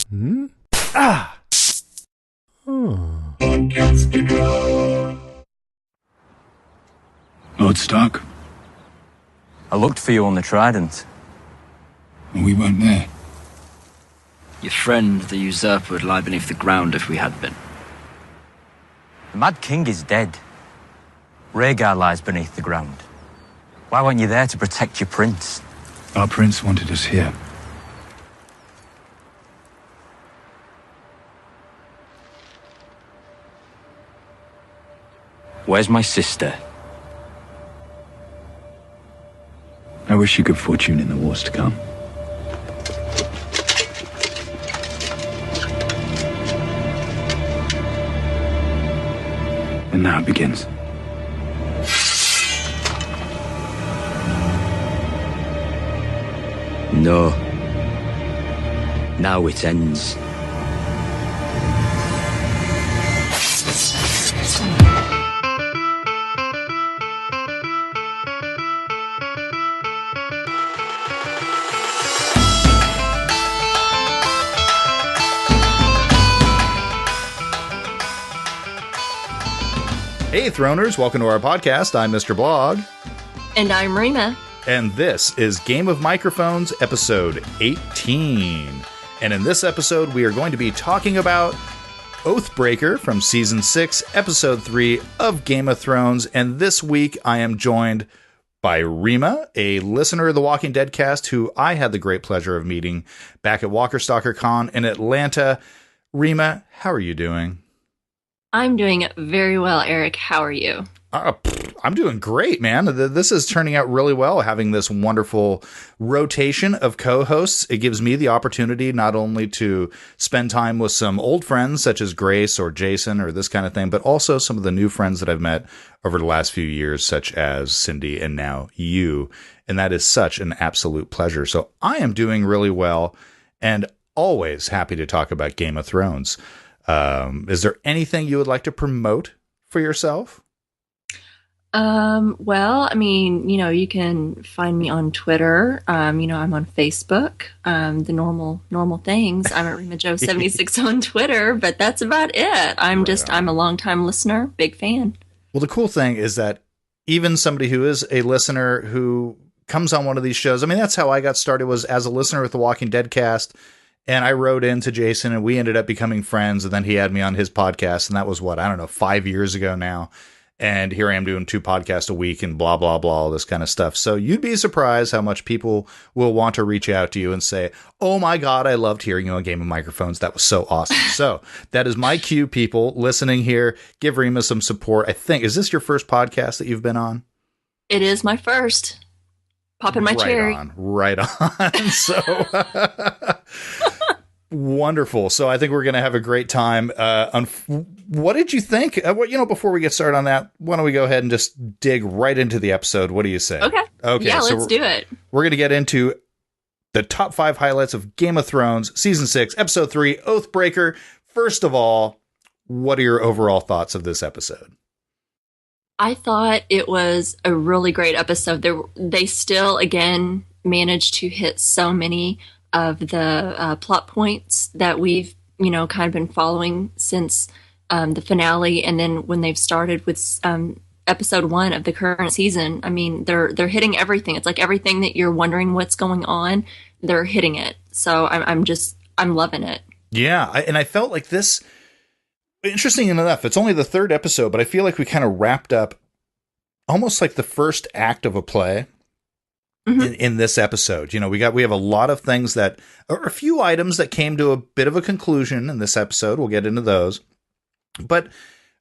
Hmm? Ah! Lord Stark, I looked for you on the Trident. we weren't there. Your friend, the usurper, would lie beneath the ground if we had been. The Mad King is dead. Rhaegar lies beneath the ground. Why weren't you there to protect your prince? Our prince wanted us here. Where's my sister? I wish you good fortune in the wars to come. And now it begins. No. Now it ends. Hey, Throners, welcome to our podcast. I'm Mr. Blog. And I'm Rima. And this is Game of Microphones, episode 18. And in this episode, we are going to be talking about Oathbreaker from Season 6, Episode 3 of Game of Thrones. And this week, I am joined by Rima, a listener of the Walking Dead cast, who I had the great pleasure of meeting back at Walkerstalker Con in Atlanta. Rima, how are you doing? I'm doing very well, Eric. How are you? I'm doing great, man. This is turning out really well, having this wonderful rotation of co-hosts. It gives me the opportunity not only to spend time with some old friends such as Grace or Jason or this kind of thing, but also some of the new friends that I've met over the last few years, such as Cindy and now you. And that is such an absolute pleasure. So I am doing really well and always happy to talk about Game of Thrones. Is there anything you would like to promote for yourself? Well, I mean, you can find me on Twitter. I'm on Facebook. The normal things. I'm at RimaJo76 on Twitter, but that's about it. I'm a longtime listener, big fan. Well, the cool thing is that even somebody who is a listener who comes on one of these shows, I mean, that's how I got started, was as a listener with the Walking Dead cast. And I wrote into Jason and we ended up becoming friends. And then he had me on his podcast. And that was 5 years ago now. And here I am doing 2 podcasts a week and blah, blah, blah, all this kind of stuff. So you'd be surprised how much people will want to reach out to you and say, oh my God, I loved hearing you on Game of Microphones. That was so awesome. So that is my cue, people listening here. Give Rima some support. I think, is this your first podcast that you've been on? It is my first. Popping my cherry. Right on. So wonderful. So I think we're going to have a great time. What did you think? Before we get started on that, why don't we go ahead and just dig right into the episode? What do you say? Okay. Yeah, so let's do it. We're going to get into the top 5 highlights of Game of Thrones, Season 6, Episode 3, Oathbreaker. First of all, what are your overall thoughts of this episode? I thought it was a really great episode. They still, again, managed to hit so many of the plot points that we've, kind of been following since the finale. And then when they've started with episode 1 of the current season, I mean, they're hitting everything. It's like everything that you're wondering what's going on, they're hitting it. So I'm loving it. Yeah. And I felt like this, interesting enough, it's only the 3rd episode, but I feel like we kind of wrapped up almost like the first act of a play. Mm-hmm. In this episode. We have a lot of things that are a few items that came to a bit of a conclusion in this episode. We'll get into those. But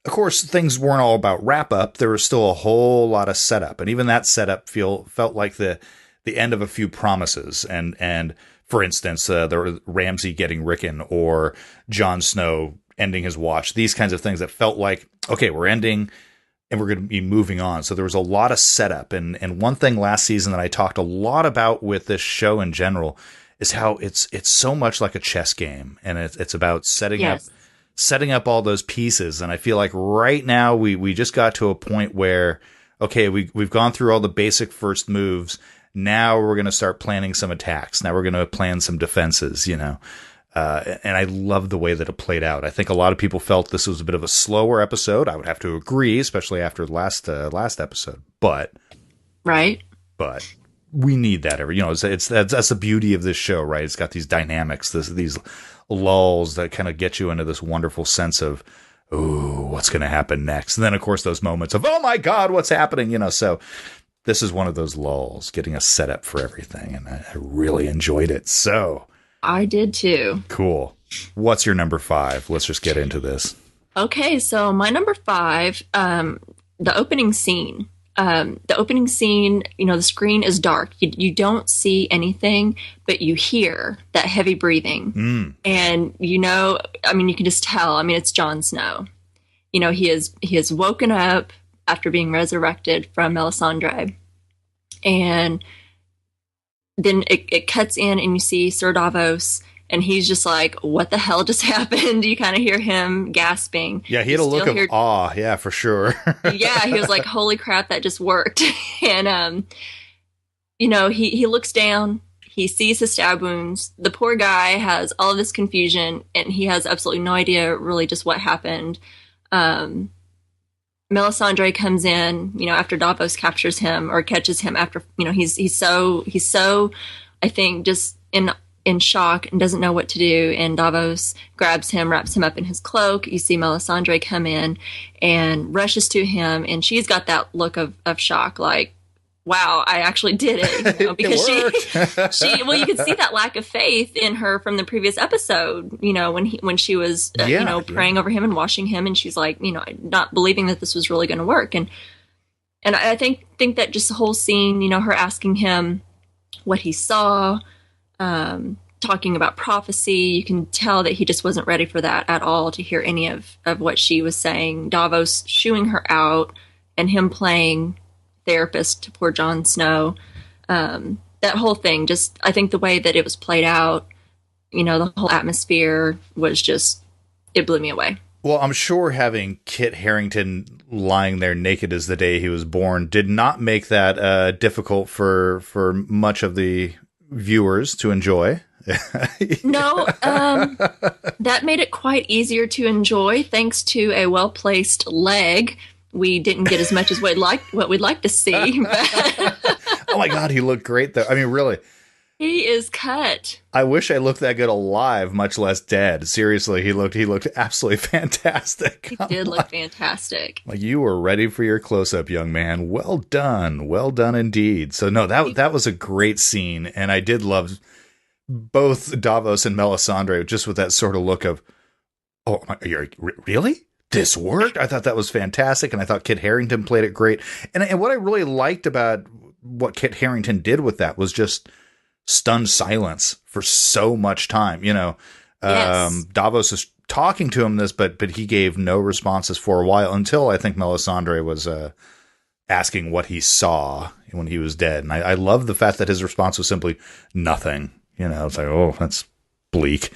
of course, things weren't all about wrap up. There was still a whole lot of setup. And even that setup felt like the end of a few promises. And for instance, the Ramsay getting Rickon or Jon Snow ending his watch, these kinds of things that felt like, okay, we're ending and we're going to be moving on. So there was a lot of setup. And one thing last season that I talked a lot about with this show in general is how it's so much like a chess game. And it's about setting up all those pieces. And I feel like right now we just got to a point where, okay, we've gone through all the basic first moves. Now we're going to start planning some attacks. Now we're going to plan some defenses, And I love the way that it played out. I think a lot of people felt this was a bit of a slower episode. I would have to agree, especially after the last episode. But we need that every. That's the beauty of this show, right? It's got these dynamics, these lulls that kind of get you into this wonderful sense of, ooh, what's going to happen next? And then, of course, those moments of, oh my God, what's happening? So this is one of those lulls, getting us set up for everything, and I really enjoyed it. So. I did too. Cool. What's your number 5? Let's just get into this. Okay, so my number 5, the opening scene. The opening scene, the screen is dark. You don't see anything, but you hear that heavy breathing. And, you can just tell. It's Jon Snow. He has woken up after being resurrected from Melisandre. And then it cuts in and you see Sir Davos, and he's just like, what the hell just happened? You kind of hear him gasping. Yeah, he had a look of awe. Yeah, for sure. Yeah, he was like, holy crap, that just worked. And, he looks down. He sees his stab wounds. The poor guy has all of this confusion, and he has absolutely no idea really just what happened. Melisandre comes in, after Davos captures him or catches him after, he's so, I think, just in shock and doesn't know what to do. And Davos grabs him, wraps him up in his cloak. You see Melisandre come in and rushes to him, and she's got that look of shock, like, wow, I actually did it. Because well, you could see that lack of faith in her from the previous episode, when she was, praying over him and washing him, and she's like, not believing that this was really going to work. And I think that just the whole scene, her asking him what he saw, talking about prophecy, you can tell that he just wasn't ready for that at all, to hear any of what she was saying. Davos shooing her out and him playing therapist to poor Jon Snow. That whole thing, just, I think the way that it was played out, the whole atmosphere was just, it blew me away. Well, I'm sure having Kit Harington lying there naked as the day he was born did not make that difficult for much of the viewers to enjoy. No, that made it quite easier to enjoy, thanks to a well-placed leg. We didn't get as much as what we'd like to see. But oh my God, he looked great though. Really. He is cut. I wish I looked that good alive, much less dead. Seriously, he looked absolutely fantastic. He did look fantastic. Like, you were ready for your close-up, young man. Well done indeed. So no, that was a great scene, and I did love both Davos and Melisandre just with that sort of look of, oh, really? This worked? I thought that was fantastic, and I thought Kit Harington played it great. And what I really liked about what Kit Harington did with that was just stunned silence for so much time. Yes. Davos is talking to him but he gave no responses for a while, until I think Melisandre was asking what he saw when he was dead. And I love the fact that his response was simply nothing. It's like, oh, that's bleak.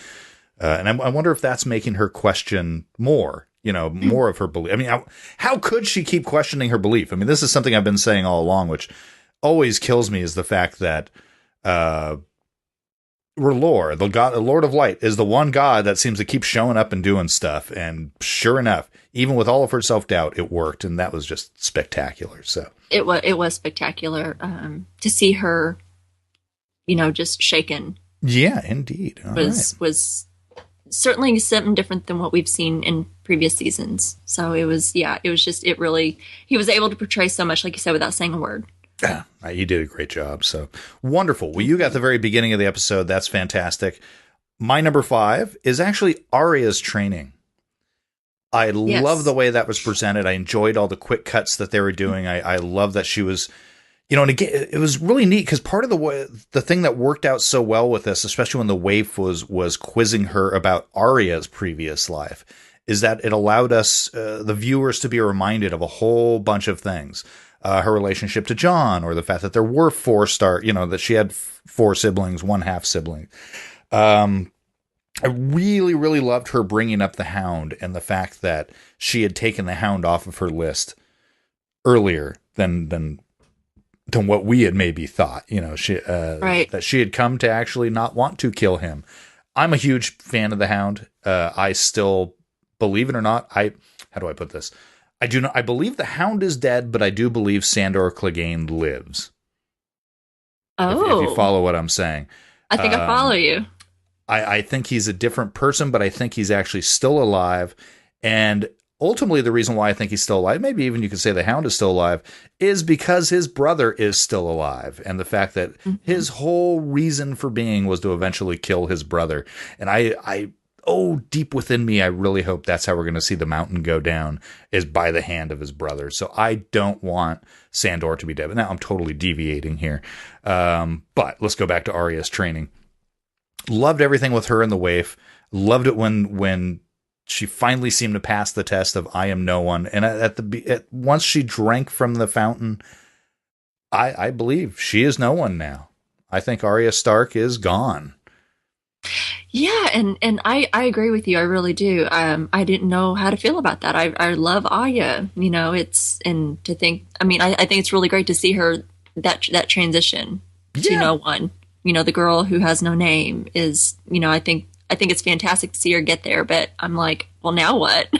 And I wonder if that's making her question more. More of her belief. How could she keep questioning her belief? This is something I've been saying all along, which always kills me, is the fact that R'hllor, the Lord of Light, is the one God that seems to keep showing up and doing stuff. And sure enough, even with all of her self-doubt, it worked. And that was just spectacular. So it was spectacular to see her, just shaken. Yeah, indeed. Was certainly something different than what we've seen in previous seasons. So he was able to portray so much, like you said, without saying a word. Yeah, you did a great job. So wonderful. Well, you got the very beginning of the episode. That's fantastic. My number 5 is actually Arya's training. I love the way that was presented. I enjoyed all the quick cuts that they were doing. I love that she was, and again, it was really neat because part of the thing that worked out so well with this, especially when the waif was quizzing her about Arya's previous life, is that it allowed us, the viewers, to be reminded of a whole bunch of things. Her relationship to Jon, or the fact that there were that she had 4 siblings, 1 half sibling. I really, really loved her bringing up the Hound, and the fact that she had taken the Hound off of her list earlier than what we had maybe thought. Right. That she had come to actually not want to kill him. I'm a huge fan of the Hound. I still, believe it or not, how do I put this? I believe the Hound is dead, but I do believe Sandor Clegane lives. If you follow what I'm saying. I think I follow you. I think he's a different person, but I think he's actually still alive. And ultimately, the reason why I think he's still alive, maybe even you could say the Hound is still alive, is because his brother is still alive. And the fact that his whole reason for being was to eventually kill his brother. And deep within me, I really hope that's how we're going to see the Mountain go down, is by the hand of his brother. So I don't want Sandor to be dead. But now I'm totally deviating here. But let's go back to Arya's training. Loved everything with her and the waif. Loved it when she finally seemed to pass the test of I am no one. And once she drank from the fountain, I believe she is no one now. I think Arya Stark is gone. Yeah, and I agree with you. I really do. I didn't know how to feel about that. I love Arya. You know, I think it's really great to see her that transition to no one. You know, the girl who has no name is, you know, I think it's fantastic to see her get there, but I'm like, well, now what?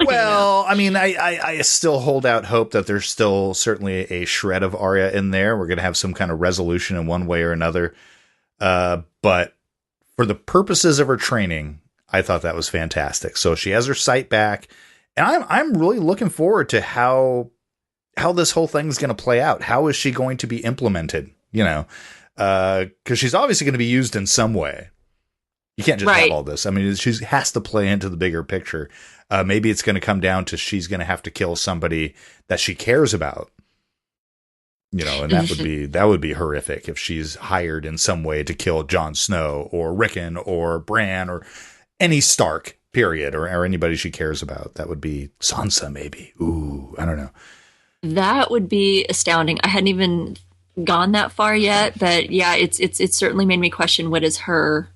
Well, I mean, I still hold out hope that there's still certainly a shred of Arya in there. We're going to have some kind of resolution in one way or another. But for the purposes of her training, I thought that was fantastic. So she has her sight back, and I'm really looking forward to how this whole thing is going to play out. How is she going to be implemented? You know, because she's obviously going to be used in some way. You can't just have all this. I mean, she has to play into the bigger picture. Maybe it's going to come down to she's going to have to kill somebody that she cares about. You know, and that would be horrific if she's hired in some way to kill Jon Snow or Rickon or Bran or any Stark, period, or anybody she cares about. That would be Sansa, maybe. Ooh, I don't know. That would be astounding. I hadn't even gone that far yet, but yeah, it's certainly made me question what is her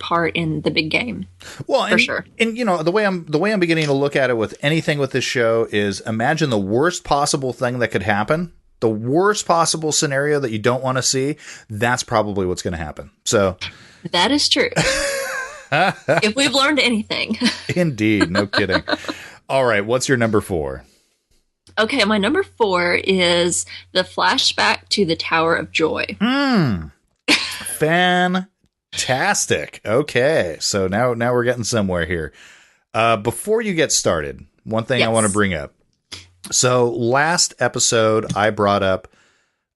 part in the big game. Well, for sure. And you know, the way I'm beginning to look at it with anything with this show is imagine the worst possible thing that could happen. The worst possible scenario that you don't want to see, that's probably what's going to happen. So that is true. If we've learned anything. Indeed. No kidding. All right. What's your number 4? Okay. My number 4 is the flashback to the Tower of Joy. Fantastic. Okay. So now we're getting somewhere here. Before you get started, one thing I want to bring up. So last episode, I brought up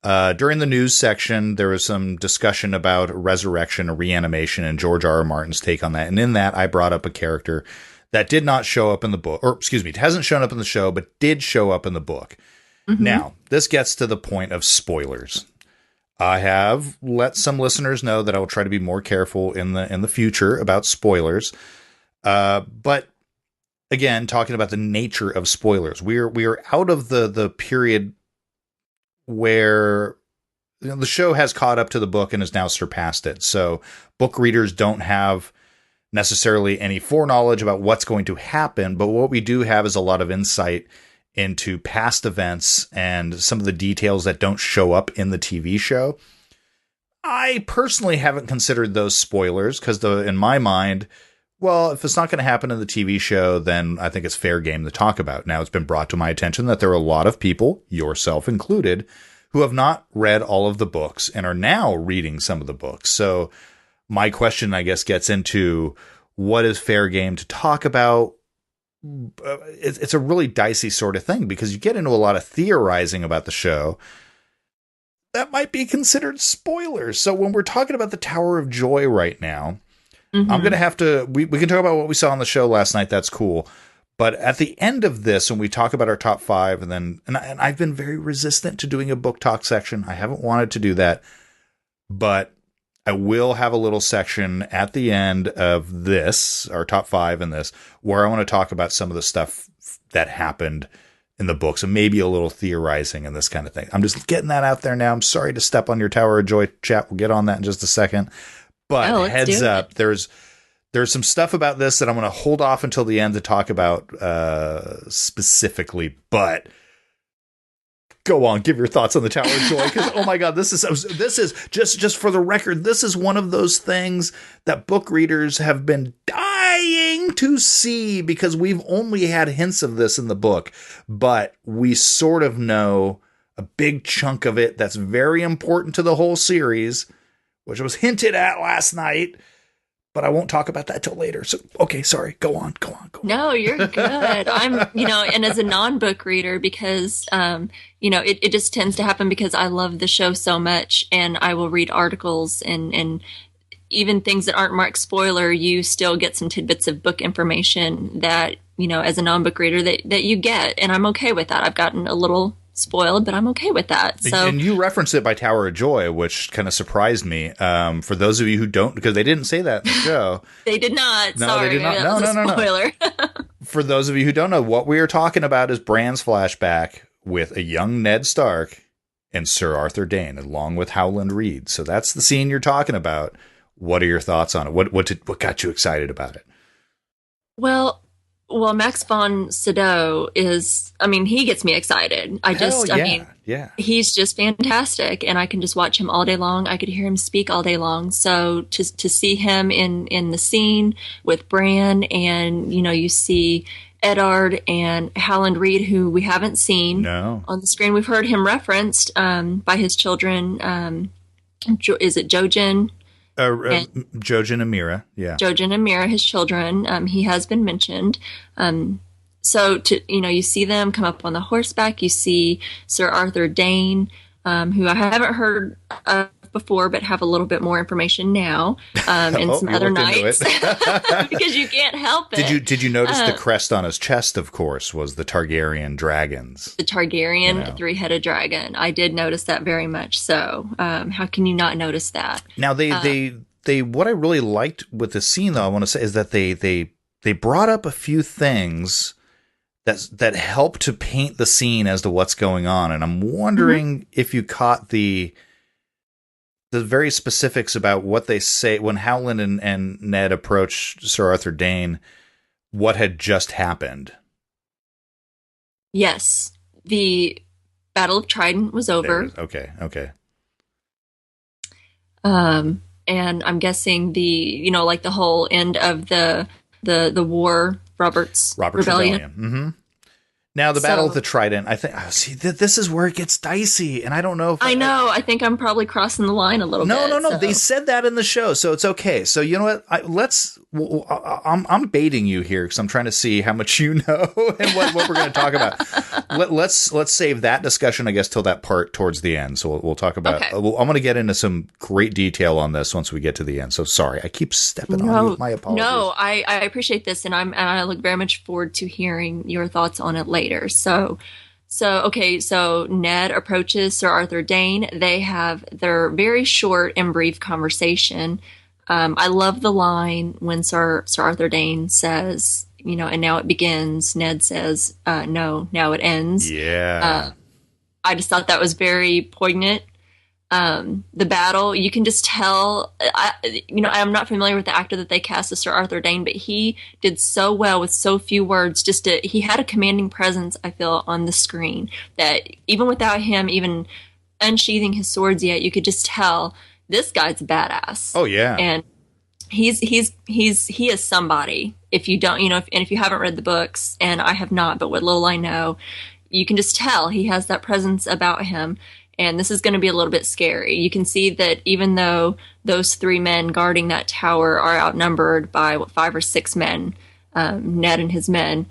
during the news section, there was some discussion about resurrection or reanimation and George R. R. Martin's take on that. And in that, I brought up a character that did not show up in the book, or excuse me, it hasn't shown up in the show, but did show up in the book. Now, this gets to the point of spoilers. I have let some listeners know that I will try to be more careful in the future about spoilers. But again, talking about the nature of spoilers, we are out of the period where the show has caught up to the book and has now surpassed it. So book readers don't have necessarily any foreknowledge about what's going to happen, but what we do have is a lot of insight into past events and some of the details that don't show up in the TV show. I personally haven't considered those spoilers because in my mind, well, if it's not going to happen in the TV show, then I think it's fair game to talk about. Now, it's been brought to my attention that there are a lot of people, yourself included, who have not read all of the books and are now reading some of the books. So my question, I guess, gets into what is fair game to talk about. It's a really dicey sort of thing because you get into a lot of theorizing about the show that might be considered spoilers. So when we're talking about the Tower of Joy right now, I'm going to have to, we can talk about what we saw on the show last night. That's cool. But at the end of this, when we talk about our top 5, and I've been very resistant to doing a book talk section. I haven't wanted to do that, but I will have a little section at the end of this, our top 5 in this, where I want to talk about some of the stuff that happened in the books and maybe a little theorizing and this kind of thing. I'm just getting that out there now. I'm sorry to step on your Tower of Joy chat. We'll get on that in just a second. But heads up, there's some stuff about this that I'm going to hold off until the end to talk about specifically. But Go on, give your thoughts on the Tower of Joy, because oh my god, this is just for the record, this is one of those things that book readers have been dying to see, because we've only had hints of this in the book, but we sort of know a big chunk of it that's very important to the whole series, which was hinted at last night. But I won't talk about that till later. So, okay, sorry. Go on. No, you're good. I'm, and as a non-book reader, because, it just tends to happen because I love the show so much, and I will read articles and even things that aren't marked spoiler, you still get some tidbits of book information that, as a non-book reader that you get. And I'm okay with that. I've gotten a little spoiled, but I'm okay with that. So, and you referenced it by Tower of Joy, which kind of surprised me. For those of you who don't, because they didn't say that in the show. They did not. No, Sorry, they did not. No. Spoiler. For those of you who don't know, what we are talking about is Bran's flashback with a young Ned Stark and Sir Arthur Dayne, along with Howland Reed. So that's the scene you're talking about. What are your thoughts on it? What got you excited about it? Well, Max von Sydow is, he gets me excited. He's just fantastic, and I can just watch him all day long. I could hear him speak all day long. So to see him in the scene with Bran, and, you see Eddard and Howland Reed, who we haven't seen on the screen. We've heard him referenced by his children. Is it Jojen? Jojen and Mira, yeah. Jojen and Mira, his children. He has been mentioned. So you see them come up on the horseback. You see Sir Arthur Dayne, who I haven't heard of before, but have a little bit more information now, and some other knights, because you can't help it. Did you notice the crest on his chest? Of course, was the Targaryen dragons. The Targaryen three-headed dragon. I did notice that very much. So, how can you not notice that? Now they what I really liked with the scene, though, I want to say, is that they brought up a few things that help to paint the scene as to what's going on, and I'm wondering if you caught the very specifics about what they say when Howland and Ned approached Sir Arthur Dayne, what had just happened. Yes. The Battle of Trident was over. Okay. And I'm guessing the whole end of the war, Robert's Rebellion. Mm-hmm. Now, the Battle of the Trident, I think, this is where it gets dicey, and I don't know if... I know, I think I'm probably crossing the line a little bit. No, so. They said that in the show, so it's okay. So, you know what, I'm baiting you here, because I'm trying to see how much you know and what we're going to talk about. Let's save that discussion, I guess, till that part towards the end. So we'll talk about... Okay. I'm going to get into some great detail on this once we get to the end, so sorry, I keep stepping on you with my apologies. No, I appreciate this, and I look very much forward to hearing your thoughts on it later. So Ned approaches Sir Arthur Dayne. They have their very short and brief conversation. I love the line when Sir Arthur Dayne says, and now it begins. Ned says, no, now it ends. Yeah. I just thought that was very poignant. The battle, you can just tell, I'm not familiar with the actor that they cast as Sir Arthur Dayne, but he did so well with so few words. He had a commanding presence, I feel, on the screen, that even without him even unsheathing his swords yet, you could just tell this guy's a badass. Oh yeah. And he is somebody. If you don't, if you haven't read the books, and I have not, but what little I know, you can just tell he has that presence about him. And this is going to be a little bit scary. You can see that even though those three men guarding that tower are outnumbered by 5 or 6 men, Ned and his men,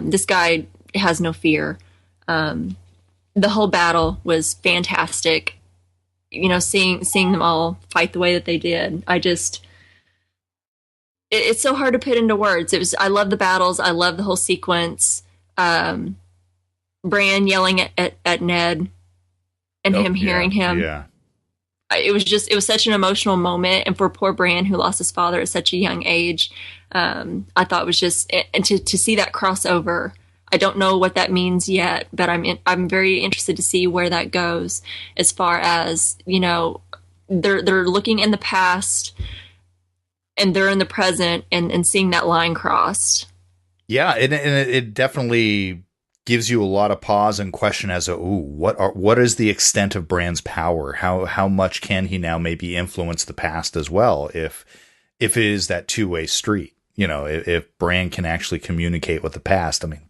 this guy has no fear. The whole battle was fantastic. Seeing them all fight the way that they did. It's so hard to put into words. I love the battles. I love the whole sequence. Bran yelling at Ned. And him hearing him. Yeah. It was such an emotional moment. And for poor Bran, who lost his father at such a young age, I thought it was just, and to see that crossover, I don't know what that means yet, but I'm very interested to see where that goes, as far as, they're looking in the past and they're in the present, and seeing that line crossed. Yeah. And it definitely gives you a lot of pause and question as to, what is the extent of Bran's power? How much can he now maybe influence the past as well? If it is that two-way street, if Bran can actually communicate with the past, I mean,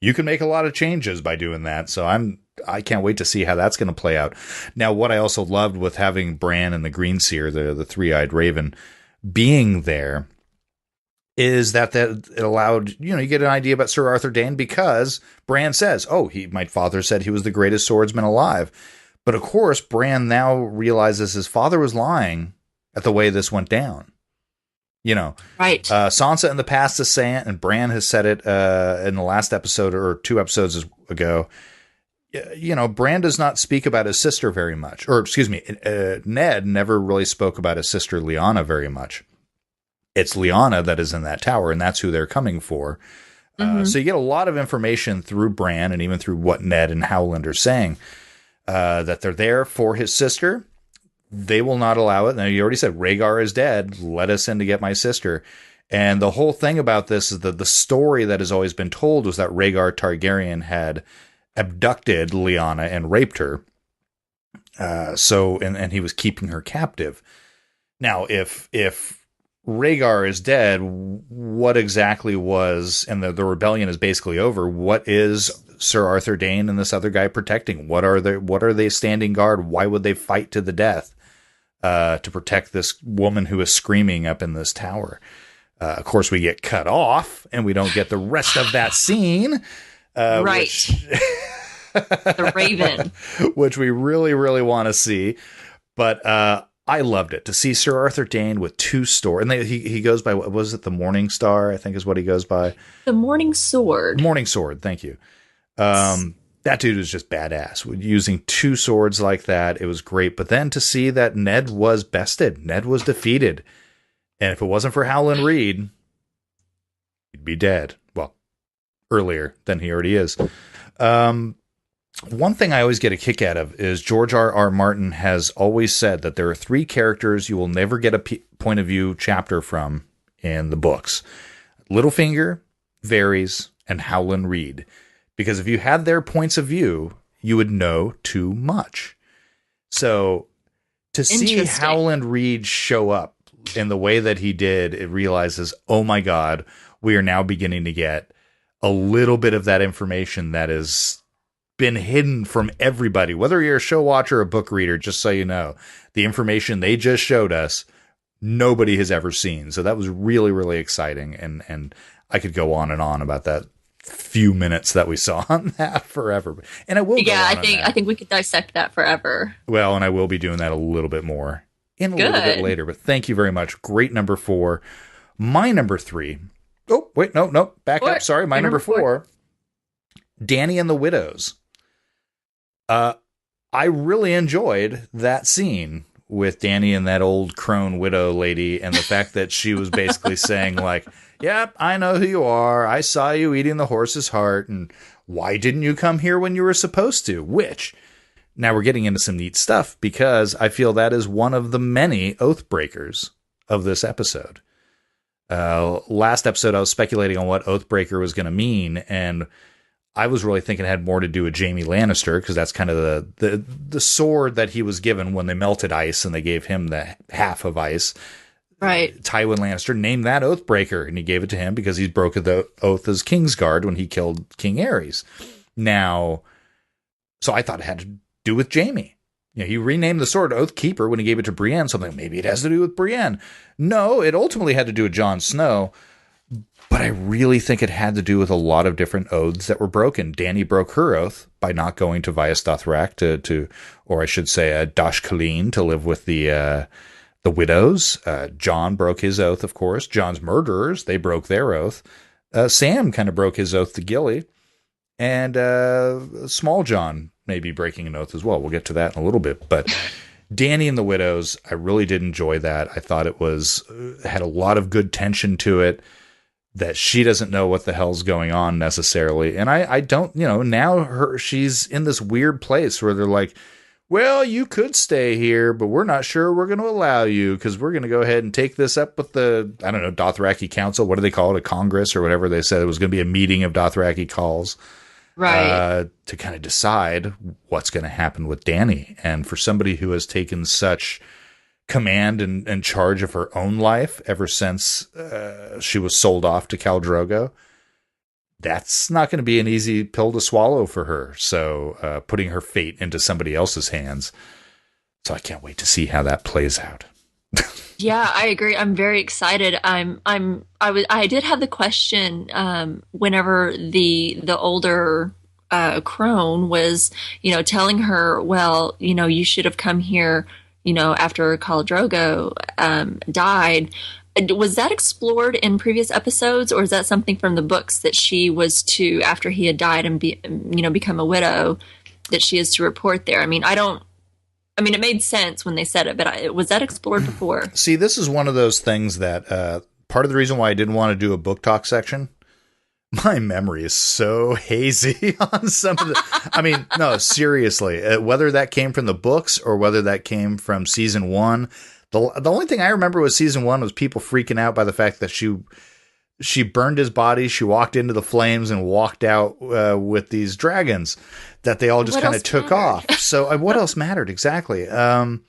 you can make a lot of changes by doing that. So I can't wait to see how that's going to play out. Now, what I also loved with having Bran and the Green Seer, the three-eyed raven, being there, is that it allowed, you get an idea about Sir Arthur Dayne, because Bran says, my father said he was the greatest swordsman alive. But of course, Bran now realizes his father was lying at the way this went down. Right. Sansa in the past is saying it, and Bran has said it in the last episode or 2 episodes ago. Bran does not speak about his sister very much. Or, excuse me, Ned never really spoke about his sister Lyanna very much. It's Lyanna that is in that tower, and that's who they're coming for. So you get a lot of information through Bran and even through what Ned and Howland are saying, that they're there for his sister. They will not allow it. Now, you already said Rhaegar is dead. Let us in to get my sister. And the whole thing about this is that the story that has always been told was that Rhaegar Targaryen had abducted Lyanna and raped her. And he was keeping her captive. Now, if Rhaegar is dead, what exactly was, and the rebellion is basically over, what is Sir Arthur Dayne and this other guy protecting? What are they standing guard? Why would they fight to the death to protect this woman who is screaming up in this tower? Of course, we get cut off, and we don't get the rest of that scene. Right. The Raven. Which we really, really want to see. But I loved it to see Sir Arthur Dayne with 2 swords. And he goes by, what was it? The Morning Star, I think is what he goes by. The Morning Sword. Morning Sword. Thank you. That dude was just badass using 2 swords like that. It was great. But then to see that Ned was bested, Ned was defeated. And if it wasn't for Howland Reed, he'd be dead. Well, earlier than he already is. One thing I always get a kick out of is George R.R. Martin has always said that there are 3 characters you will never get a point of view chapter from in the books: Littlefinger, Varys, and Howland Reed. Because if you had their points of view, you would know too much. So to see Howland Reed show up in the way that he did, it realizes, oh my God, we are now beginning to get a little bit of that information that has been hidden from everybody. Whether you're a show watcher or a book reader, just so you know, the information they just showed us, nobody has ever seen. So that was really, really exciting. And I could go on and on about that few minutes that we saw on that forever. And I will. Yeah, I think we could dissect that forever. Well, and I will be doing that a little bit more in a little bit later. But thank you very much. Great number 4. My number 3. Oh, wait, no, back up. Sorry, my number 4. Dany and the Widows. I really enjoyed that scene with Dany and that old crone widow lady, and the fact that she was basically saying like, yep, I know who you are. I saw you eating the horse's heart. And why didn't you come here when you were supposed to? Which, now we're getting into some neat stuff, because I feel that is one of the many Oathbreakers of this episode. Last episode, I was speculating on what Oathbreaker was going to mean, and I was really thinking it had more to do with Jaime Lannister, because that's kind of the sword that he was given when they melted ice and they gave him the half of ice. Right. Tywin Lannister named that Oathbreaker, and he gave it to him because he's broken the oath as Kingsguard when he killed King Aerys. Now, so I thought it had to do with Jaime. He renamed the sword Oathkeeper when he gave it to Brienne, so I'm like, maybe it has to do with Brienne. No, it ultimately had to do with Jon Snow. But I really think it had to do with a lot of different oaths that were broken. Dany broke her oath by not going to Vaes Dothrak to, or I should say, Dosh Khaleen to live with the widows. Jon broke his oath, of course. Jon's murderers, they broke their oath. Sam kind of broke his oath to Gilly. And Small John may be breaking an oath as well. We'll get to that in a little bit. But Dany and the Widows, I really did enjoy that. I thought it was had a lot of good tension to it, that she doesn't know what the hell's going on necessarily. And I don't, now she's in this weird place where they're like, well, you could stay here, but we're not sure we're going to allow you, because we're going to go ahead and take this up with the, I don't know, Dothraki Council. What do they call it? A Congress or whatever they said. It was going to be a meeting of Dothraki calls. to kind of decide what's going to happen with Dany. And for somebody who has taken such command and charge of her own life ever since she was sold off to Khal Drogo, that's not going to be an easy pill to swallow for her. So putting her fate into somebody else's hands. So I can't wait to see how that plays out. Yeah, I agree. I'm very excited. I did have the question whenever the older crone was, telling her, well, you should have come here, after Khal Drogo died. Was that explored in previous episodes, or is that something from the books that she was to, after he had died and become a widow, that she is to report there? It made sense when they said it, but was that explored before? See, this is one of those things that part of the reason why I didn't want to do a book talk section, my memory is so hazy on some of the... no, seriously, whether that came from the books or whether that came from season 1, the only thing I remember was season 1 was people freaking out by the fact that she burned his body, she walked into the flames and walked out with these dragons that they all just kind of took off. So what else mattered exactly? I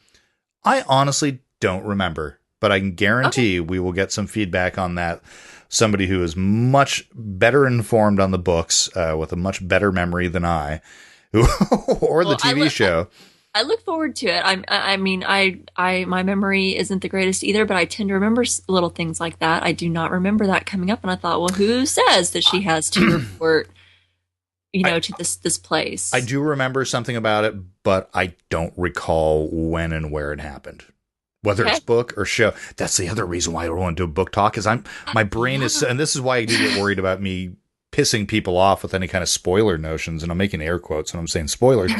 honestly don't remember, but I can guarantee we will get some feedback on that. Somebody who is much better informed on the books with a much better memory than I, or the TV show. I look forward to it. My memory isn't the greatest either, but I tend to remember little things like that. I do not remember that coming up, and I thought, well, who says that she has to report, to this place? I do remember something about it, but I don't recall when and where it happened. Whether it's book or show. That's the other reason why I don't want to do a book talk, is my brain is, and this is why I do get worried about me pissing people off with any kind of spoiler notions, and I'm making air quotes when I'm saying spoilers.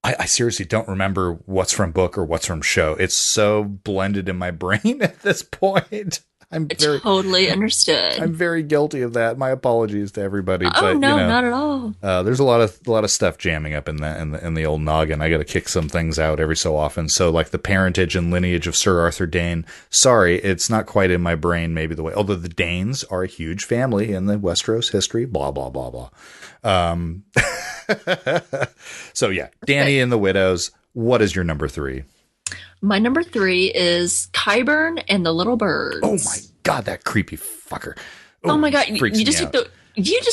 I seriously don't remember what's from book or what's from show. It's so blended in my brain at this point. Totally understood. I'm very guilty of that. My apologies to everybody. Oh, no, not at all. There's a lot of stuff jamming up in the old noggin. I got to kick some things out every so often. So like the parentage and lineage of Sir Arthur Dane. Sorry, it's not quite in my brain. Maybe the way. Although the Danes are a huge family in the Westeros history. Blah blah blah blah. So yeah, Dany and the Widows. What is your number 3? My number 3 is Qyburn and the Little Birds. Oh my God, that creepy fucker. Oh my God, you just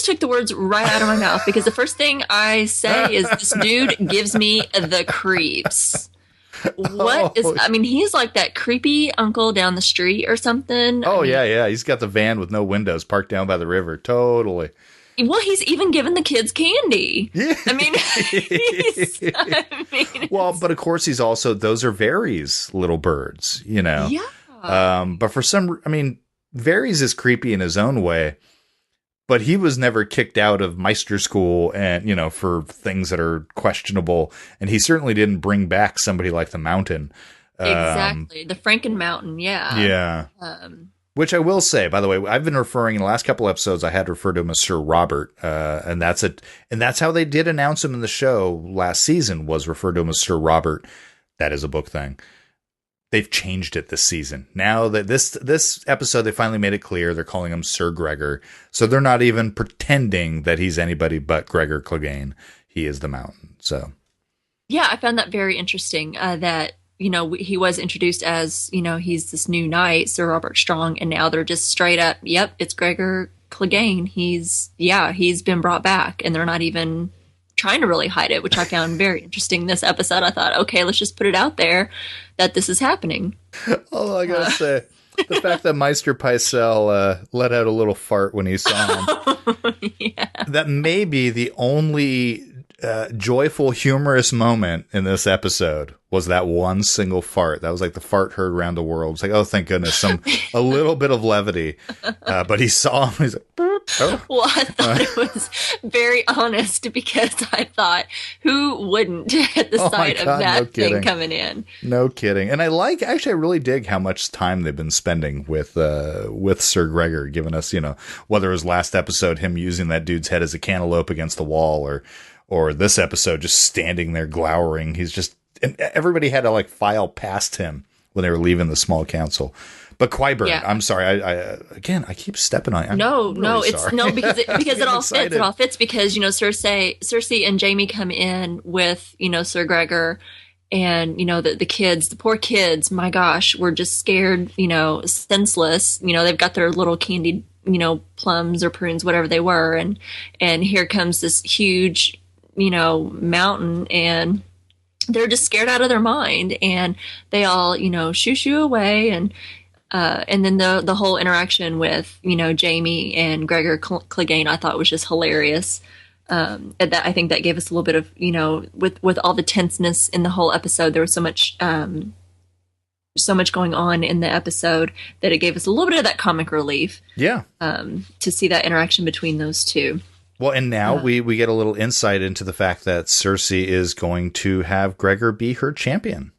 took the words right out of my mouth, because the first thing I say is this dude gives me the creeps. He's like that creepy uncle down the street or something. Yeah. He's got the van with no windows parked down by the river. Totally. Well, he's even giving the kids candy. Yeah. Well, but of course he's also, those are Varys' little birds, Yeah. But for Varys is creepy in his own way, but he was never kicked out of Meister School and, for things that are questionable. And he certainly didn't bring back somebody like the Mountain. Exactly. The Franken Mountain. Yeah. Yeah. Which I will say, by the way, I've been referring in the last couple episodes, I had referred to him as Sir Robert, and that's it. And that's how they did announce him in the show last season, was referred to him as Sir Robert. That is a book thing. They've changed it this season. Now that this episode, they finally made it clear they're calling him Sir Gregor. So they're not even pretending that he's anybody but Gregor Clegane. He is the Mountain. So yeah, I found that very interesting. That he was introduced as, he's this new knight, Sir Robert Strong, and now they're just straight up, yep, it's Gregor Clegane. He's been brought back, and they're not even trying to really hide it, which I found very interesting this episode. I thought, okay, let's just put it out there that this is happening. Oh, I gotta say, the fact that Meister Pycelle let out a little fart when he saw him. Yeah. That may be the only joyful, humorous moment in this episode, was that one single fart. That was like the fart heard around the world. It's like, oh, thank goodness, a little bit of levity. But he saw him. He's like, oh. Well, I thought it was very honest, because I thought, who wouldn't at the sight of that thing coming in? No kidding. And I really dig how much time they've been spending with Sir Gregor, giving us, whether it was last episode, him using that dude's head as a cantaloupe against the wall, or this episode just standing there glowering. And everybody had to file past him when they were leaving the small council. But Qyburn, Yeah. I'm sorry. I keep stepping on. No, really it's sorry. no, because it all fits. excited. It all fits because, Cersei and Jaime come in with, Sir Gregor, and, the kids, the poor kids, my gosh, were just scared, senseless. They've got their little candied, plums or prunes, whatever they were. And here comes this huge, mountain, and they're just scared out of their mind, and they all, shoo away. And then the whole interaction with, Jaime and Gregor Clegane, I thought was just hilarious. That I think that gave us a little bit of, with all the tenseness in the whole episode, there was so much going on in the episode that it gave us a little bit of that comic relief. Yeah. To see that interaction between those two. Well, and now we get a little insight into the fact that Cersei is going to have Gregor be her champion.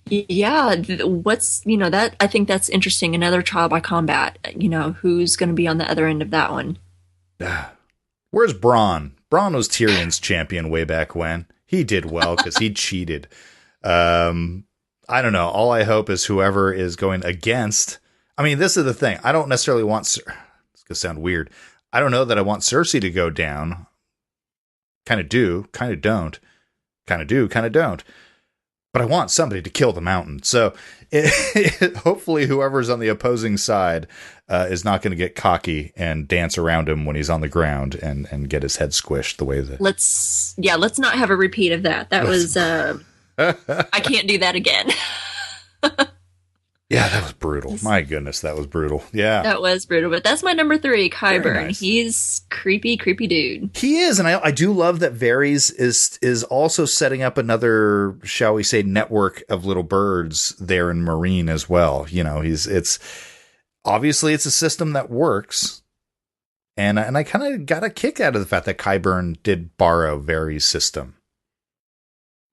Yeah, that I think that's interesting. Another trial by combat. Who's going to be on the other end of that one? Where's Bronn? Bronn was Tyrion's champion way back when. He did well because he cheated. I don't know. All I hope is whoever is going against. I mean, this is the thing. I don't necessarily want. It's going to sound weird. I don't know that I want Cersei to go down. Kind of do, kind of don't. Kind of do, kind of don't. But I want somebody to kill the mountain. So hopefully whoever's on the opposing side is not going to get cocky and dance around him when he's on the ground and get his head squished the way that. Let's not have a repeat of that. That was I can't do that again. Yeah, that was brutal. My goodness, that was brutal. Yeah. That was brutal. But that's my number 3, Qyburn. Nice. He's creepy dude. He is, and I do love that Varys is also setting up another, shall we say, network of little birds there in Marine as well. It's obviously it's a system that works. And I kind of got a kick out of the fact that Qyburn did borrow Varys' system.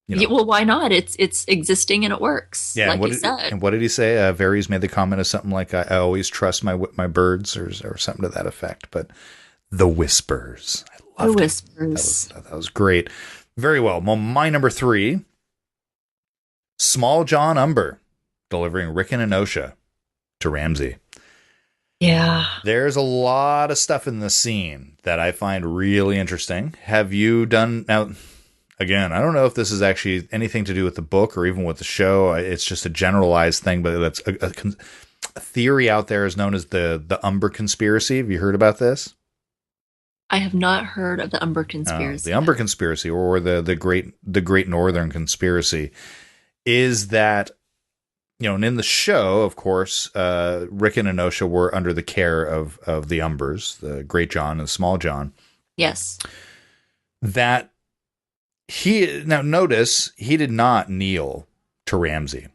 Yeah, well, why not? It's existing and it works. Yeah, like you said. And what did he say? Varys made the comment of something like, "I always trust my birds," or something to that effect. But the whispers, I loved the whispers. That was great. Very well. Well, my number 3, Small John Umber, delivering Rickon and Osha to Ramsay. Yeah. There's a lot of stuff in this scene that I find really interesting. Have you done now? Again, I don't know if this is actually anything to do with the book or even with the show. It's just a generalized thing, but that's a theory out there is known as the Umber conspiracy. Have you heard about this? I have not heard of the Umber conspiracy. The Umber conspiracy, or the Great Northern conspiracy, is that, and in the show, of course, Rickon and Osha were under the care of the Umbers, the Great John and Small John. Yes. That notice he did not kneel to Ramsay,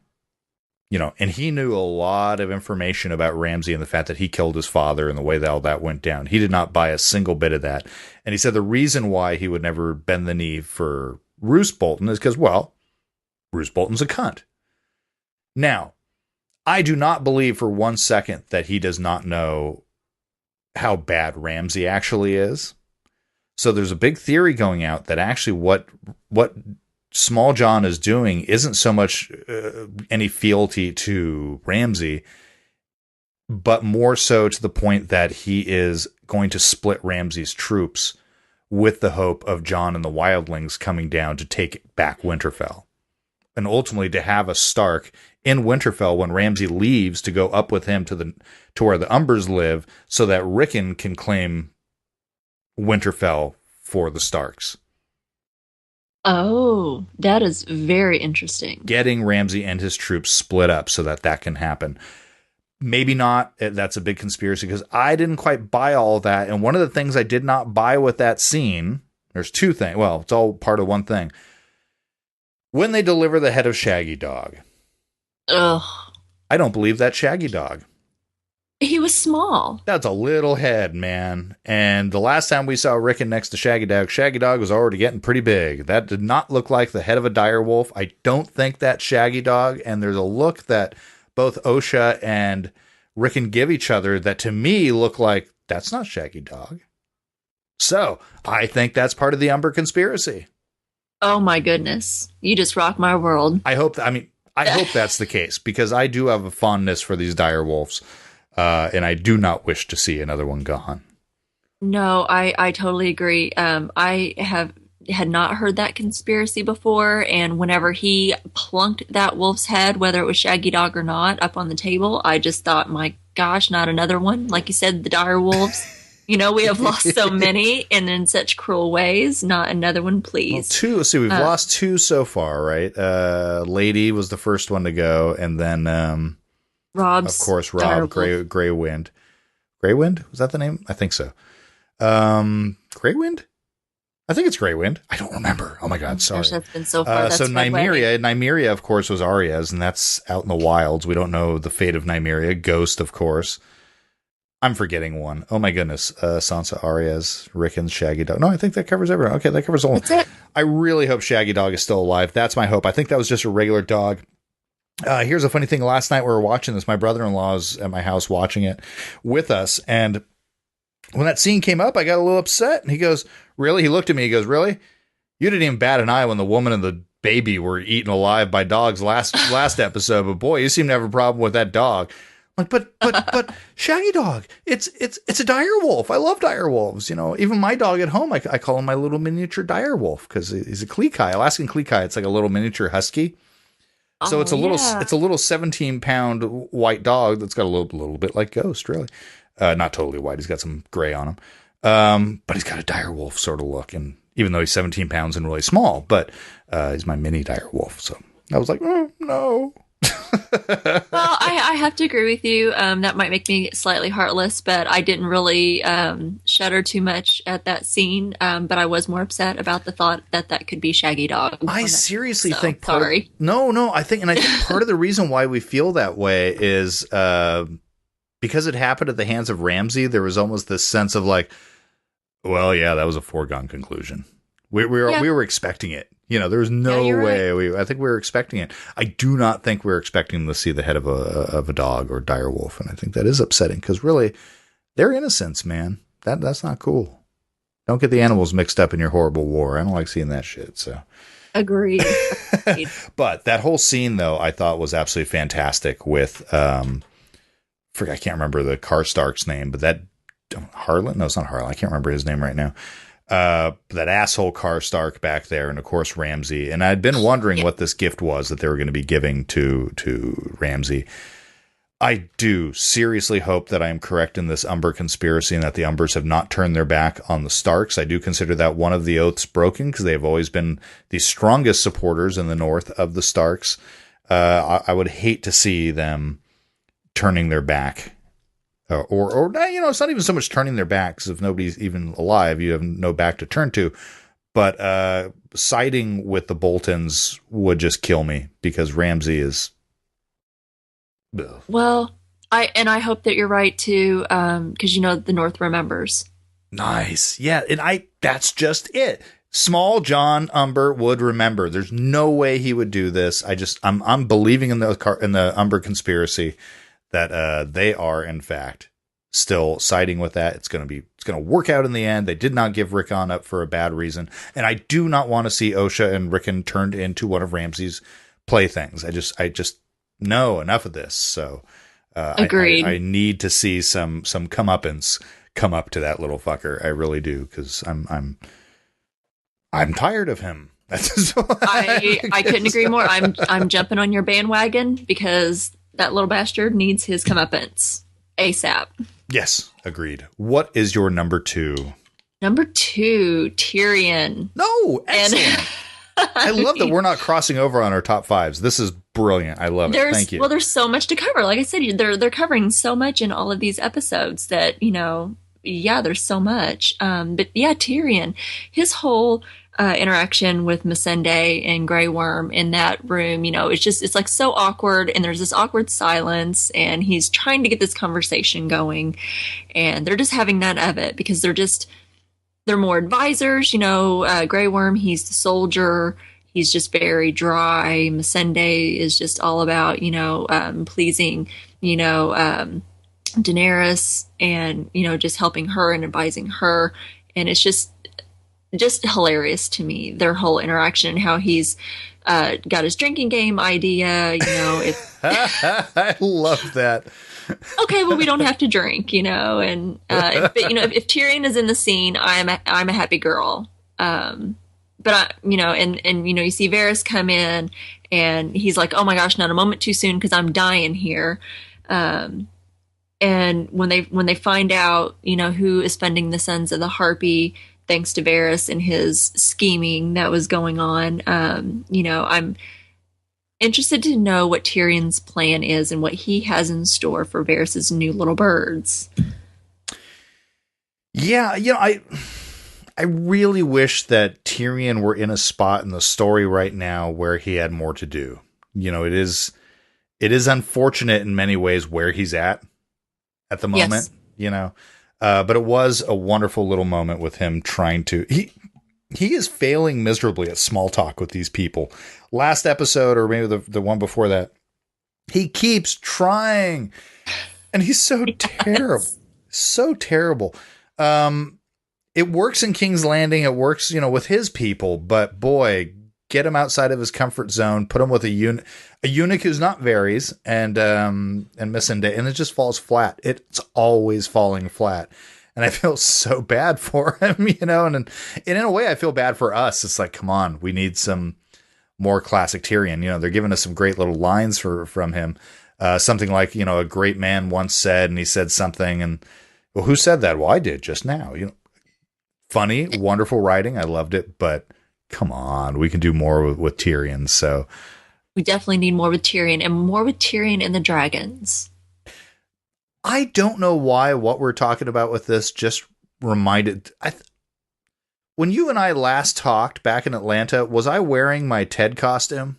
and he knew a lot of information about Ramsay and the fact that he killed his father and the way that all that went down. He did not buy a single bit of that. And he said the reason why he would never bend the knee for Roose Bolton is because, well, Roose Bolton's a cunt. Now, I do not believe for one second that he does not know how bad Ramsay actually is. So there's a big theory going out that actually what Small John is doing isn't so much any fealty to Ramsay, but more so to the point that he is going to split Ramsay's troops with the hope of Jon and the wildlings coming down to take back Winterfell. And ultimately to have a Stark in Winterfell when Ramsay leaves to go up with him to where the Umbers live, so that Rickon can claim Winterfell for the Starks. Oh, that is very interesting. Getting Ramsay and his troops split up so that can happen. Maybe not. That's a big conspiracy because I didn't quite buy all of that. And one of the things I did not buy with that scene, there's two things. Well, it's all part of one thing. When they deliver the head of Shaggy Dog. Ugh. I don't believe that's Shaggy Dog. He was small. That's a little head, man. And the last time we saw Rickon next to Shaggy Dog was already getting pretty big. That did not look like the head of a direwolf. I don't think that's Shaggy Dog. And there's a look that both Osha and Rickon give each other that to me look like that's not Shaggy Dog. So I think that's part of the Umber conspiracy. Oh my goodness. You just rock my world. I hope that, I hope that's the case, because I do have a fondness for these dire wolves, and I do not wish to see another one gone. No, I totally agree. I had not heard that conspiracy before, and whenever he plunked that wolf's head, whether it was Shaggy Dog or not, up on the table, I just thought, my gosh, not another one. Like you said, the dire wolves. We have lost so many and in such cruel ways. Not another one, please. Well, two. Let's see, we've lost two so far, right? Lady was the first one to go, and then Rob's, of course, Rob Greywind. Greywind? Was that the name? I think so. Greywind? I think it's Greywind. I don't remember. Oh my God, sorry. Gosh, that's been so far. So Nymeria, of course, was Arya's, and that's out in the wilds. We don't know the fate of Nymeria. Ghost, of course. I'm forgetting one. Oh my goodness. Sansa, Arya's, Rickon's, Shaggy Dog. No, I think that covers everyone. Okay, that covers all. That's it. I really hope Shaggy Dog is still alive. That's my hope. I think that was just a regular dog. Here's a funny thing. Last night we were watching this. My brother-in-law was at my house watching it with us, and when that scene came up, I got a little upset. And he goes, "Really?" He looked at me. He goes, "Really? You didn't even bat an eye when the woman and the baby were eaten alive by dogs last episode. But boy, you seem to have a problem with that dog." I'm like, but Shaggy Dog, it's a dire wolf. I love dire wolves. Even my dog at home, I call him my little miniature dire wolf because he's a Klekai, Alaskan Klekai. It's like a little miniature husky. So it's a little 17-pound white dog that's got a little bit like Ghost, really. Not totally white. He's got some gray on him. But he's got a dire wolf sort of look. And even though he's 17 pounds and really small, but he's my mini dire wolf. So I was like, no. Well, I have to agree with you. That might make me slightly heartless, but I didn't really shudder too much at that scene. But I was more upset about the thought that could be Shaggy Dog. I seriously think sorry. I think part of the reason why we feel that way is because it happened at the hands of Ramsay. There was almost this sense of like, well, yeah, that was a foregone conclusion. We were expecting it. There was no way. Right. I think we were expecting it. I do not think we were expecting to see the head of a dog or dire wolf, and I think that is upsetting because really, they're innocents, man. That's not cool. Don't get the animals mixed up in your horrible war. I don't like seeing that shit. So, agreed. But that whole scene, though, I thought was absolutely fantastic. With I can't remember the Karstark's name, but that Harlan. No, it's not Harlan. I can't remember his name right now. That asshole Karstark back there, and of course Ramsay. And I'd been wondering what this gift was that they were going to be giving to Ramsay. I do seriously hope that I am correct in this Umber conspiracy and that the Umbers have not turned their back on the Starks. I do consider that one of the oaths broken because they've always been the strongest supporters in the North of the Starks. I would hate to see them turning their back. Or it's not even so much turning their backs. If nobody's even alive, you have no back to turn to. But siding with the Boltons would just kill me because Ramsay is. Ugh. Well, I hope that you're right too, because the North remembers. Nice, yeah, and that's just it. Small John Umber would remember. There's no way he would do this. I'm believing in the Umber conspiracy. That they are, in fact, still siding with that. It's going to work out in the end. They did not give Rickon up for a bad reason. And I do not want to see Osha and Rickon turned into one of Ramsay's playthings. I just know enough of this. So agreed. I need to see some comeuppance come up to that little fucker. I really do, because I'm tired of him. I couldn't agree more. I'm jumping on your bandwagon because that little bastard needs his comeuppance ASAP. Yes, agreed. What is your number 2? Number 2, Tyrion. No, excellent. I love that we're not crossing over on our top 5s. This is brilliant. I love it. Thank you. Well, there's so much to cover. Like I said, they're covering so much in all of these episodes that, there's so much. But yeah, Tyrion, his whole interaction with Missandei and Grey Worm in that room, it's like so awkward, and there's this awkward silence, and he's trying to get this conversation going, and they're just having none of it because they're more advisors. Grey Worm, he's the soldier. He's just very dry. Missandei is just all about, pleasing, Daenerys and, just helping her and advising her. And it's just hilarious to me, their whole interaction, and how he's got his drinking game idea. I love that. Okay, well, we don't have to drink, and but if Tyrion is in the scene, I'm a happy girl. But and you see Varys come in, and he's like, "Oh my gosh, not a moment too soon, because I'm dying here." And when they find out, who is funding the Sons of the Harpy, thanks to Varys and his scheming that was going on, I'm interested to know what Tyrion's plan is and what he has in store for Varys's new little birds. Yeah, I really wish that Tyrion were in a spot in the story right now where he had more to do. It is unfortunate in many ways where he's at the moment, yes. But it was a wonderful little moment with him trying to, he is failing miserably at small talk with these people. Last episode, or maybe the one before that, he keeps trying, and he's so terrible, so terrible. It works in King's Landing. It works, with his people, but boy, get him outside of his comfort zone, put him with a eunuch who's not Varys and Missandei, and it just falls flat. It's always falling flat. And I feel so bad for him, and in a way I feel bad for us. It's like, come on, we need some more classic Tyrion. They're giving us some great little lines from him. Something like, a great man once said, and he said something, and well, who said that? Well, I did just now. Funny, wonderful writing. I loved it, but come on, we can do more with Tyrion. So we definitely need more with Tyrion, and more with Tyrion and the dragons. I don't know why what we're talking about with this just reminded. When you and I last talked back in Atlanta, was I wearing my Ted costume?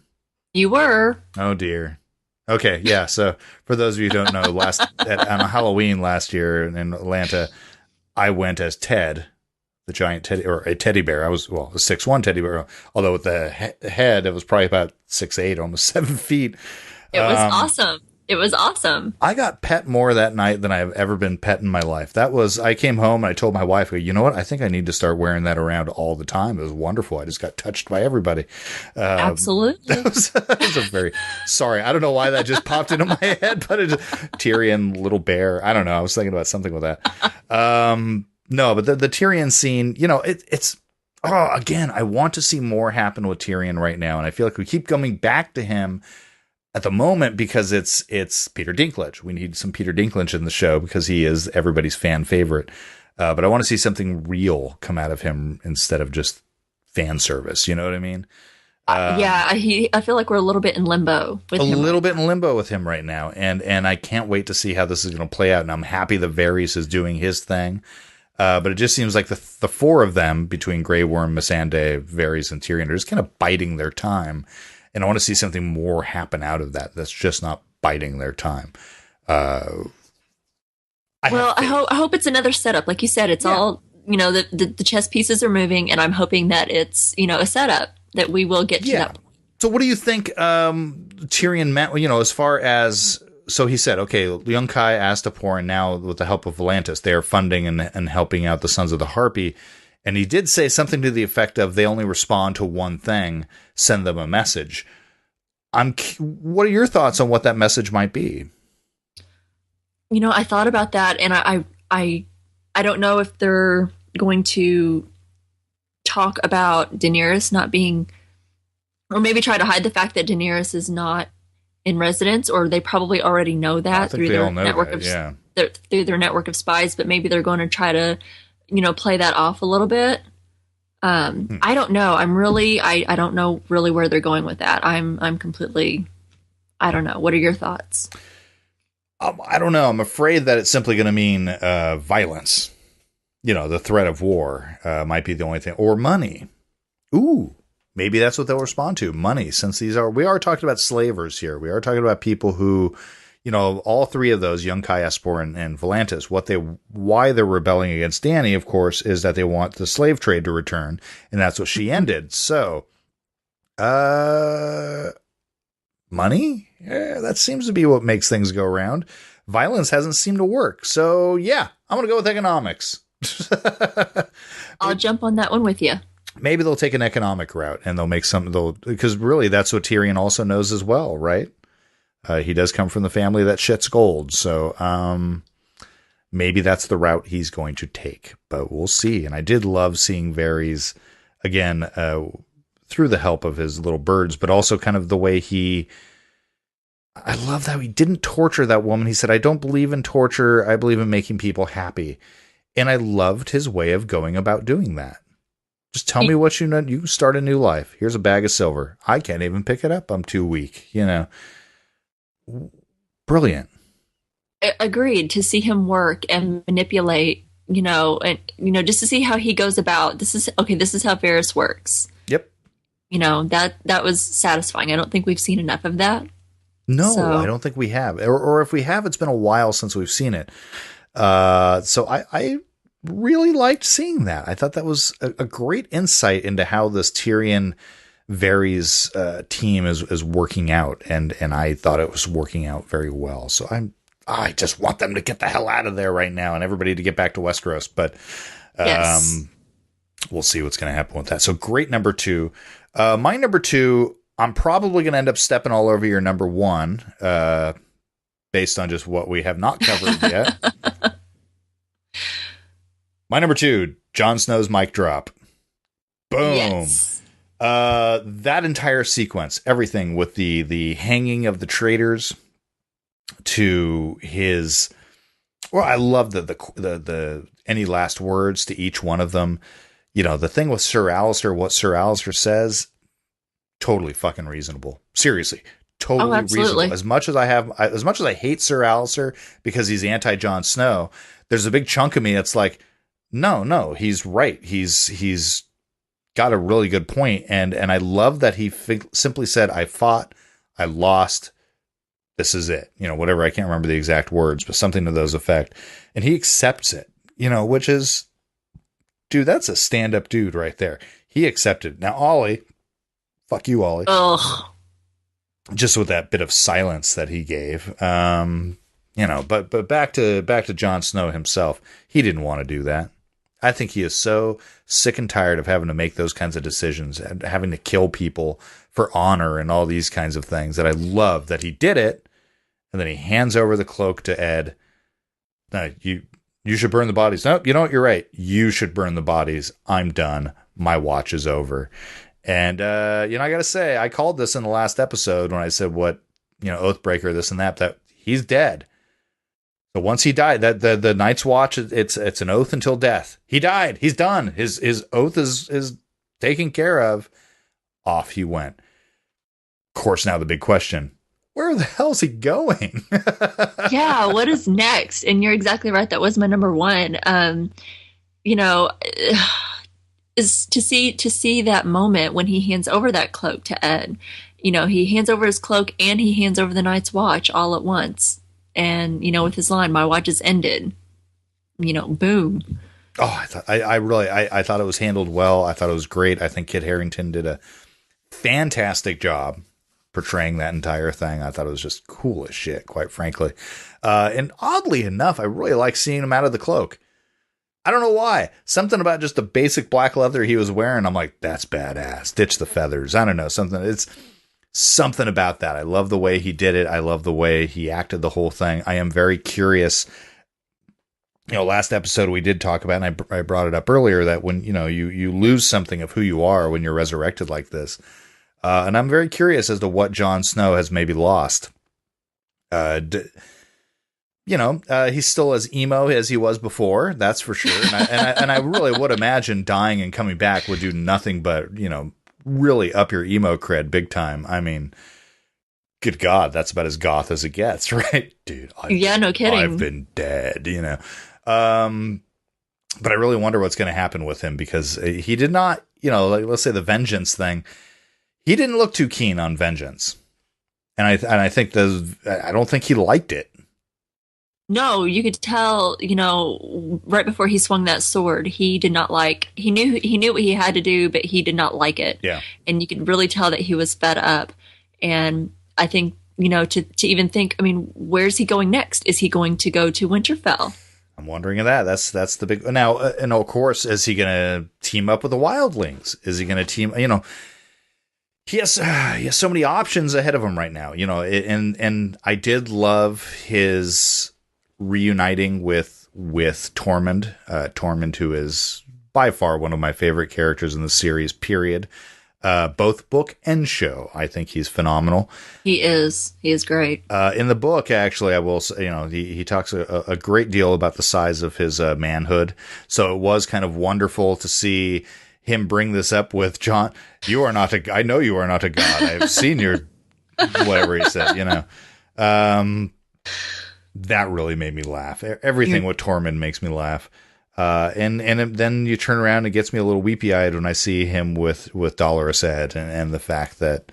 You were. Oh dear. Okay, yeah. So for those of you who don't know, on Halloween last year in Atlanta, I went as Ted, the giant teddy, or a teddy bear. I was, a 6'1" teddy bear, although with the head, it was probably about 6'8", almost 7 feet. It was awesome. It was awesome. I got pet more that night than I've ever been pet in my life. I came home and I told my wife, you know what? I think I need to start wearing that around all the time. It was wonderful. I just got touched by everybody. Absolutely. That was a very, sorry. I don't know why that just popped into my head, but Tyrion, little bear. I don't know. I was thinking about something with that. No, but the Tyrion scene, it's, again, I want to see more happen with Tyrion right now. And I feel like we keep coming back to him at the moment because it's Peter Dinklage. We need some Peter Dinklage in the show because he is everybody's fan favorite. But I want to see something real come out of him instead of just fan service. You know what I mean? I feel like we're a little bit in limbo with him. A little bit in limbo with him right now. And I can't wait to see how this is going to play out. And I'm happy that Varys is doing his thing. But it just seems like the four of them, between Grey Worm, Missandei, Varys, and Tyrion, are just kind of biding their time. And I want to see something more happen out of that. That's just not biding their time. I hope it's another setup. Like you said, it's all, the chess pieces are moving, and I'm hoping that it's, a setup that we will get to that point. So what do you think Tyrion meant, as far as, so he said, okay, Yunkai, Astapor, and now with the help of Volantis, they are funding and helping out the Sons of the Harpy. And he did say something to the effect of, they only respond to one thing, send them a message. What are your thoughts on what that message might be? I thought about that, and I don't know if they're going to talk about Daenerys not being, or maybe try to hide the fact that Daenerys is not in residence, or they probably already know that through their network through their network of spies, but maybe they're going to try to play that off a little bit. I don't know. I don't know really where they're going with that. I'm completely, I don't know. What are your thoughts? I don't know. I'm afraid that it's simply going to mean violence. The threat of war might be the only thing, or money. Ooh, maybe that's what they'll respond to. Money, since we are talking about slavers here. We are talking about people who, all three of those, Yunkai, Espor, and Volantis, why they're rebelling against Dany, of course, is that they want the slave trade to return, and that's what she ended. So, money? Yeah, that seems to be what makes things go around. Violence hasn't seemed to work. So, yeah, I'm going to go with economics. I'll jump on that one with you. maybe they'll take an economic route and they'll make because really that's what Tyrion also knows as well, right? He does come from the family that shits gold. So, maybe that's the route he's going to take, but we'll see. And I did love seeing Varys again, through the help of his little birds, but also kind of the way I love how he didn't torture that woman. He said, I don't believe in torture. I believe in making people happy. And I loved his way of going about doing that. Just tell me what you know. You start a new life. Here's a bag of silver. I can't even pick it up. I'm too weak. Brilliant. Agreed. To see him work and manipulate, and just to see how he goes about. This is how Varys works. Yep. That was satisfying. I don't think we've seen enough of that. No, I don't think we have. Or if we have, it's been a while since we've seen it. So I really liked seeing that. I thought that was a great insight into how this Tyrion Varys team is working out, and I thought it was working out very well. So I just want them to get the hell out of there right now, and everybody to get back to Westeros. But yes. We'll see what's going to happen with that. So great number 2. My number 2, I'm probably going to end up stepping all over your number 1, based on just what we have not covered yet. My number 2, Jon Snow's mic drop. Boom. Yes. That entire sequence, everything with the hanging of the traitors to his, I love the any last words to each one of them. The thing with Sir Alistair, what Sir Alistair says, totally fucking reasonable. Seriously. Totally reasonable. As much as I hate Sir Alistair because he's anti Jon Snow, there's a big chunk of me that's like, no, he's right. He's got a really good point. And I love that he simply said, I fought, I lost, this is it. Whatever, I can't remember the exact words, but something to those effect. And he accepts it, which is, dude, that's a stand-up dude right there. He accepted. Now, Ollie, fuck you, Ollie. Ugh. Just with that bit of silence that he gave. But back to Jon Snow himself. He didn't want to do that. I think he is so sick and tired of having to make those kinds of decisions and having to kill people for honor and all these kinds of things, that I love that he did it. And then he hands over the cloak to Ed. No, you should burn the bodies. Nope, you know what? You're right. You should burn the bodies. I'm done. My watch is over. And, I got to say, I called this in the last episode when I said Oathbreaker, this and that he's dead. So once he died, that the Night's Watch, it's an oath until death. He died. He's done. His oath is taken care of. Off he went. Of course, now the big question, where the hell's he going? Yeah, what is next? And you're exactly right. That was my number 1. Is to see that moment when he hands over that cloak to Ed. He hands over his cloak and he hands over the Night's Watch all at once. And, with his line, my watch is ended, boom. Oh, I thought it was handled well. I thought it was great. I think Kit Harington did a fantastic job portraying that entire thing. I thought it was just cool as shit, quite frankly. And oddly enough, I really like seeing him out of the cloak. I don't know why. Something about just the basic black leather he was wearing, I'm like, that's badass. Ditch the feathers. I don't know. It's something about that. I love the way he did it. I love the way he acted the whole thing. I am very curious. Last episode we did talk about, and I brought it up earlier, that when, you lose something of who you are when you're resurrected like this. And I'm very curious as to what Jon Snow has maybe lost. He's still as emo as he was before. That's for sure. And I really would imagine dying and coming back would do nothing but, really up your emo cred big time. I mean, good God, that's about as goth as it gets, right? Dude. No kidding. I've been dead, But I really wonder what's going to happen with him, because he did not, let's say the vengeance thing. He didn't look too keen on vengeance. And I think I don't think he liked it. No, you could tell, right before he swung that sword, he did not he knew what he had to do, but he did not like it. Yeah. And you could really tell that he was fed up. And I think, to even think, where's he going next? Is he going to go to Winterfell? I'm wondering that. That's the big now. And of course, is he going to team up with the Wildlings? Is he going to team? He has so many options ahead of him right now. And I did love his reuniting with Tormund. Tormund, who is by far one of my favorite characters in the series. Period. Both book and show. I think he's phenomenal. He is great. In the book, actually, I will say, he talks a great deal about the size of his manhood. So it was kind of wonderful to see him bring this up with Jon. I know you are not a god. I've seen your, whatever he said, that really made me laugh. Everything with Tormund makes me laugh. And then you turn around and it gets me a little weepy eyed when I see him with Dolorous Ed and the fact that,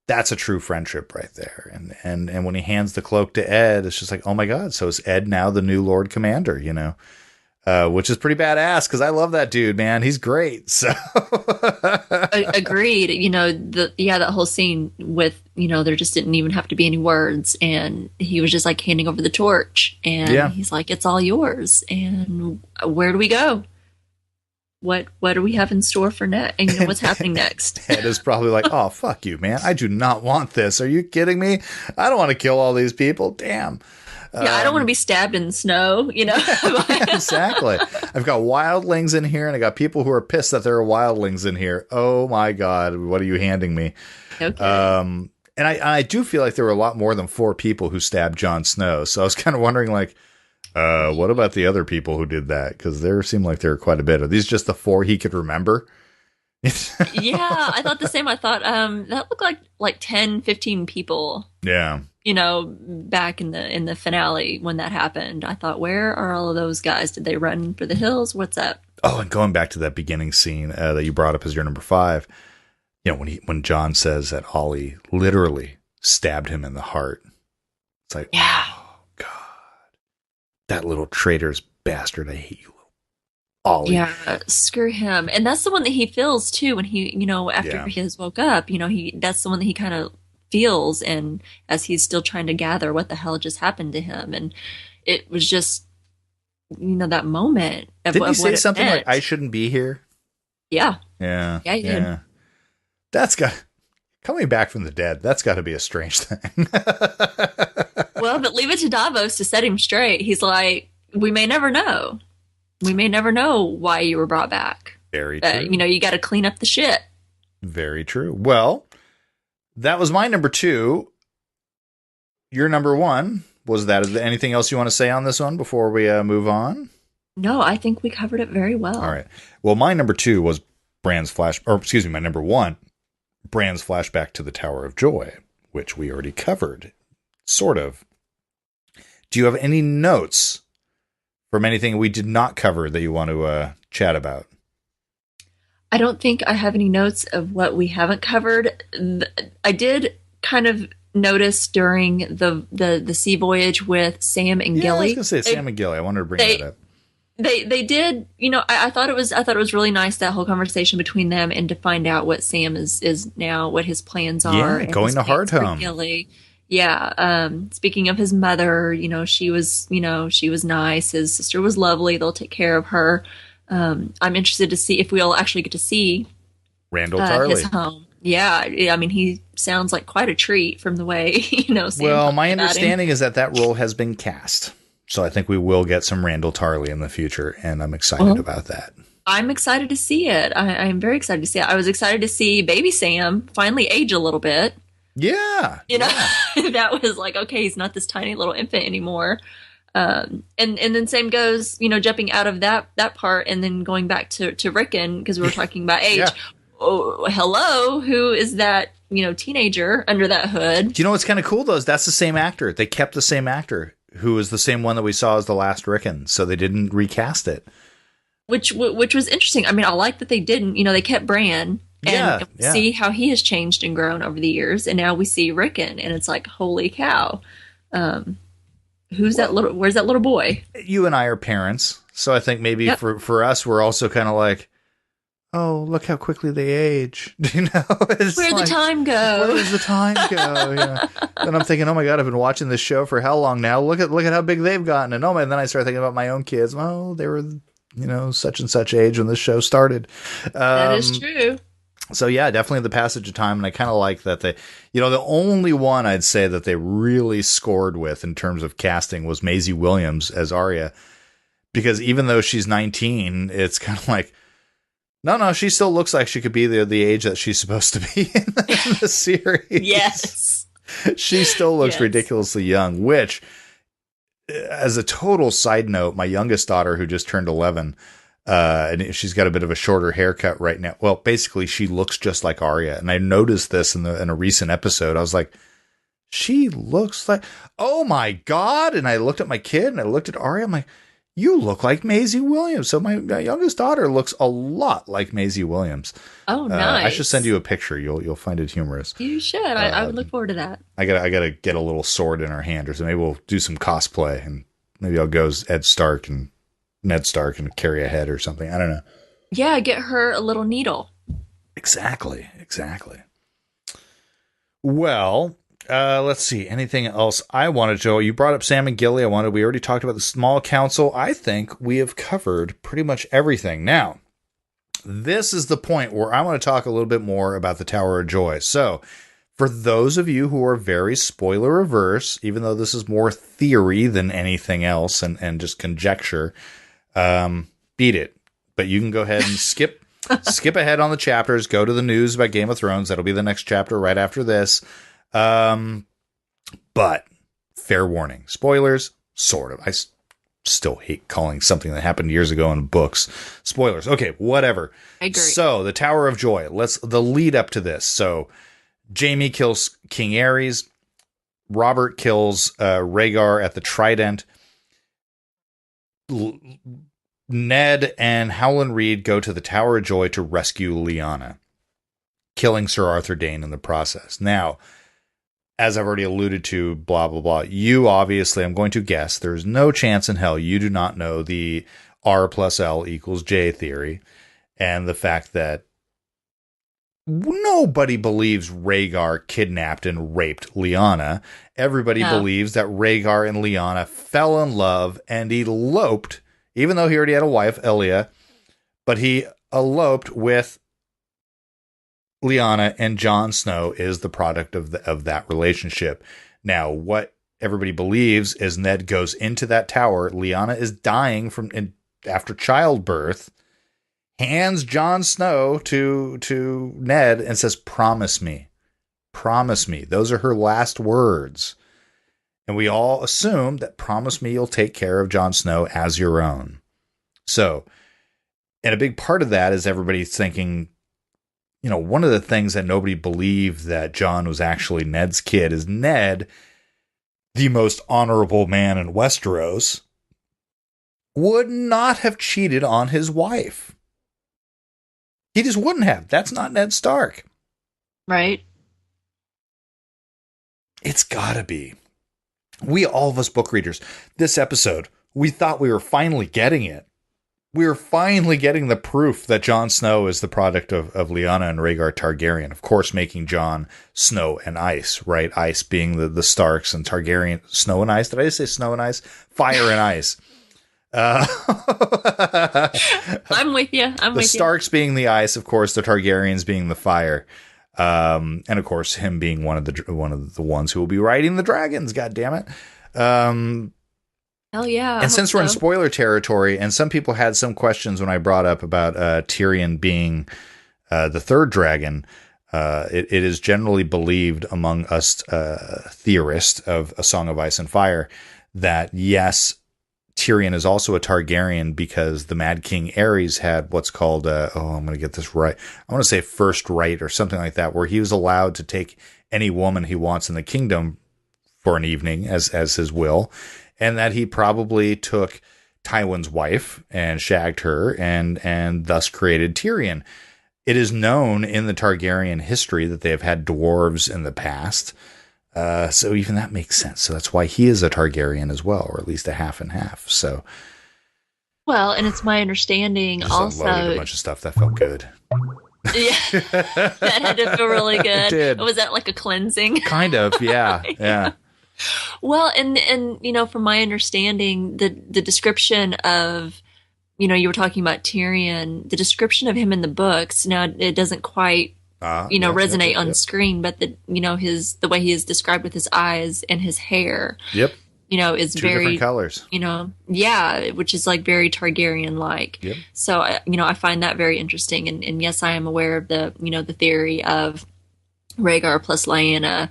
that's a true friendship right there. And when he hands the cloak to Ed, it's just like, oh my God. So is Ed now the new Lord Commander, which is pretty badass because I love that dude, man. He's great. So agreed. That whole scene with, there just didn't even have to be any words. And he was just like handing over the torch and he's like, it's all yours. And where do we go? What do we have in store for next? And what's happening next? Ed is probably like, oh, fuck you, man. I do not want this. Are you kidding me? I don't want to kill all these people. Damn. Yeah, I don't want to be stabbed in the snow, Exactly. I've got wildlings in here, and I got people who are pissed that there are wildlings in here. Oh my God, what are you handing me? Okay. And I do feel like there were a lot more than 4 people who stabbed Jon Snow. So I was kind of wondering, like, what about the other people who did that? Because there seemed like there were quite a bit. Are these just the 4 he could remember? Yeah, I thought the same. I thought that looked like 10, 15 people. Yeah. Back in the finale when that happened, I thought, where are all of those guys? Did they run for the hills? What's up? Oh, and going back to that beginning scene that you brought up as your number 5, when Jon says that Ollie literally stabbed him in the heart, it's like, oh God, that little traitorous bastard! I hate you, Ollie. Yeah, screw him. And that's the one that he feels too when he, after he has woke up, that's the one that he kind of feels, and as he's still trying to gather what the hell just happened to him. And it was just, that moment of, didn't he say what something meant. like, I shouldn't be here? Yeah. He did. That's got, coming back from the dead, that's got to be a strange thing. Well, but leave it to Davos to set him straight. He's like, we may never know why you were brought back. Very true. You got to clean up the shit. Very true. Well, that was my number 2. Your number 1 was that. Is there anything else you want to say on this one before we move on? No, I think we covered it very well. All right. Well, my number 2 was my number 1, Bran's flashback to the Tower of Joy, which we already covered, sort of. Do you have any notes from anything we did not cover that you want to chat about? I don't think I have any notes of what we haven't covered. I did kind of notice during the sea voyage with Sam and Gilly. I was going to say Sam and Gilly. I wanted to bring that up. They did, I thought it was really nice, that whole conversation between them, and to find out what Sam is now, what his plans are. Yeah, going to Hardhome. Gilly. Yeah. Speaking of his mother, she was nice. His sister was lovely. They'll take care of her. I'm interested to see if we'll actually get to see Randall Tarley. His home. Yeah, I mean, he sounds like quite a treat from the way, Sam. Well, my understanding is that role has been cast. So I think we will get some Randall Tarley in the future, and I'm excited about that. I'm excited to see it. I'm very excited to see it. I was excited to see baby Sam finally age a little bit. Yeah. That was like, okay, he's not this tiny little infant anymore. And then same goes, jumping out of that part and then going back to Rickon, because we were talking about age. Yeah. Oh, hello, who is that, teenager under that hood? Do you know what's kind of cool though? Is that's the same actor. They kept the same actor who was the same one that we saw as the last Rickon, so they didn't recast it. Which was interesting. I mean, I like that they didn't. They kept Bran. And see how he has changed and grown over the years, and now we see Rickon, and it's like, holy cow. Where's that little boy? You and I are parents, so I think maybe for us, we're also kind of like, oh, look how quickly they age. You know, it's Where'd the time go? Where does the time go? Yeah. And I'm thinking, oh my God, I've been watching this show for how long now? Look at how big they've gotten. And and then I start thinking about my own kids. Oh, they were, such and such age when this show started. That is true. So yeah, definitely the passage of time. And I kind of like that they, the only one I'd say that they really scored with in terms of casting was Maisie Williams as Arya. Because even though she's 19, it's kind of like, no, she still looks like she could be the age that she's supposed to be in the series. Yes. She still looks ridiculously young, which, as a total side note, my youngest daughter, who just turned 11, and she's got a bit of a shorter haircut right now. Well, basically, she looks just like Arya. And I noticed this in a recent episode. I was like, she looks like, oh my God. And I looked at my kid and I looked at Arya. I'm like, you look like Maisie Williams. So my youngest daughter looks a lot like Maisie Williams. Oh, nice. I should send you a picture. You'll find it humorous. You should. I would look forward to that. I gotta get a little sword in her hand, or so maybe we'll do some cosplay, and maybe I'll go as Ned Stark and carry a head or something. I don't know. Yeah, get her a little needle. Exactly. Well, let's see. Anything else I wanted to know? You brought up Sam and Gilly. We already talked about the small council. I think we have covered pretty much everything. Now, this is the point where I want to talk a little bit more about the Tower of Joy. So, for those of you who are very spoiler averse, even though this is more theory than anything else and just conjecture, beat it. But you can go ahead and skip ahead on the chapters, go to the news about Game of Thrones. That'll be the next chapter right after this. But fair warning, spoilers, sort of. I still hate calling something that happened years ago in books spoilers. Okay, whatever. I agree. So the Tower of Joy, the lead up to this. So Jaime kills King Aerys. Robert kills Rhaegar at the Trident. Ned and Howland Reed go to the Tower of Joy to rescue Lyanna, killing Sir Arthur Dayne in the process. Now, as I've already alluded to, blah, blah, blah, you obviously, I'm going to guess, there's no chance in hell you do not know the R plus L equals J theory, and the fact that nobody believes Rhaegar kidnapped and raped Lyanna. Everybody believes that Rhaegar and Lyanna fell in love and eloped, even though he already had a wife, Elia, but he eloped with Lyanna, and Jon Snow is the product of that relationship. Now, what everybody believes is Ned goes into that tower. Lyanna is dying after childbirth, hands Jon Snow to Ned and says, "Promise me. Promise me." Those are her last words. And we all assume that, promise me you'll take care of Jon Snow as your own. So, and a big part of that is everybody thinking, one of the things that nobody believed that Jon was actually Ned's kid is Ned, the most honorable man in Westeros, would not have cheated on his wife. He just wouldn't have. That's not Ned Stark. Right. It's gotta be. All of us book readers, this episode, we thought we were finally getting it. We were finally getting the proof that Jon Snow is the product of Lyanna and Rhaegar Targaryen. Of course, making Jon Snow and Ice, right? Ice being the Starks, and Targaryen, Snow and Ice. Did I just say Snow and Ice? Fire and Ice. I'm with you. The Starks being the ice, of course, the Targaryens being the fire. And of course, him being one of the ones who will be riding the dragons. God damn it. Hell yeah. And since we're in spoiler territory, and some people had some questions when I brought up about Tyrion being the third dragon, it is generally believed among us theorists of A Song of Ice and Fire that, yes, Tyrion is also a Targaryen because the Mad King Aerys had what's called, I'm going to get this right. I want to say first right or something like that, where he was allowed to take any woman he wants in the kingdom for an evening as his will. And that he probably took Tywin's wife and shagged her and thus created Tyrion. It is known in the Targaryen history that they have had dwarves in the past. So even that makes sense. So that's why he is a Targaryen as well, or at least a half and half. So Well, and it's my understanding Just also. unloaded a bunch of stuff that felt good. Yeah, that had to feel really good. It did. Was that like a cleansing? Kind of, yeah, yeah. Well, and from my understanding, the description of, you were talking about Tyrion, the description of him in the books. Now, it doesn't quite, resonate on screen, but the way he is described with his eyes and his hair. Yep. Is Two very different colors. Which is like very Targaryen-like. Yep. So, I find that very interesting. And yes, I am aware of the theory of Rhaegar plus Lyanna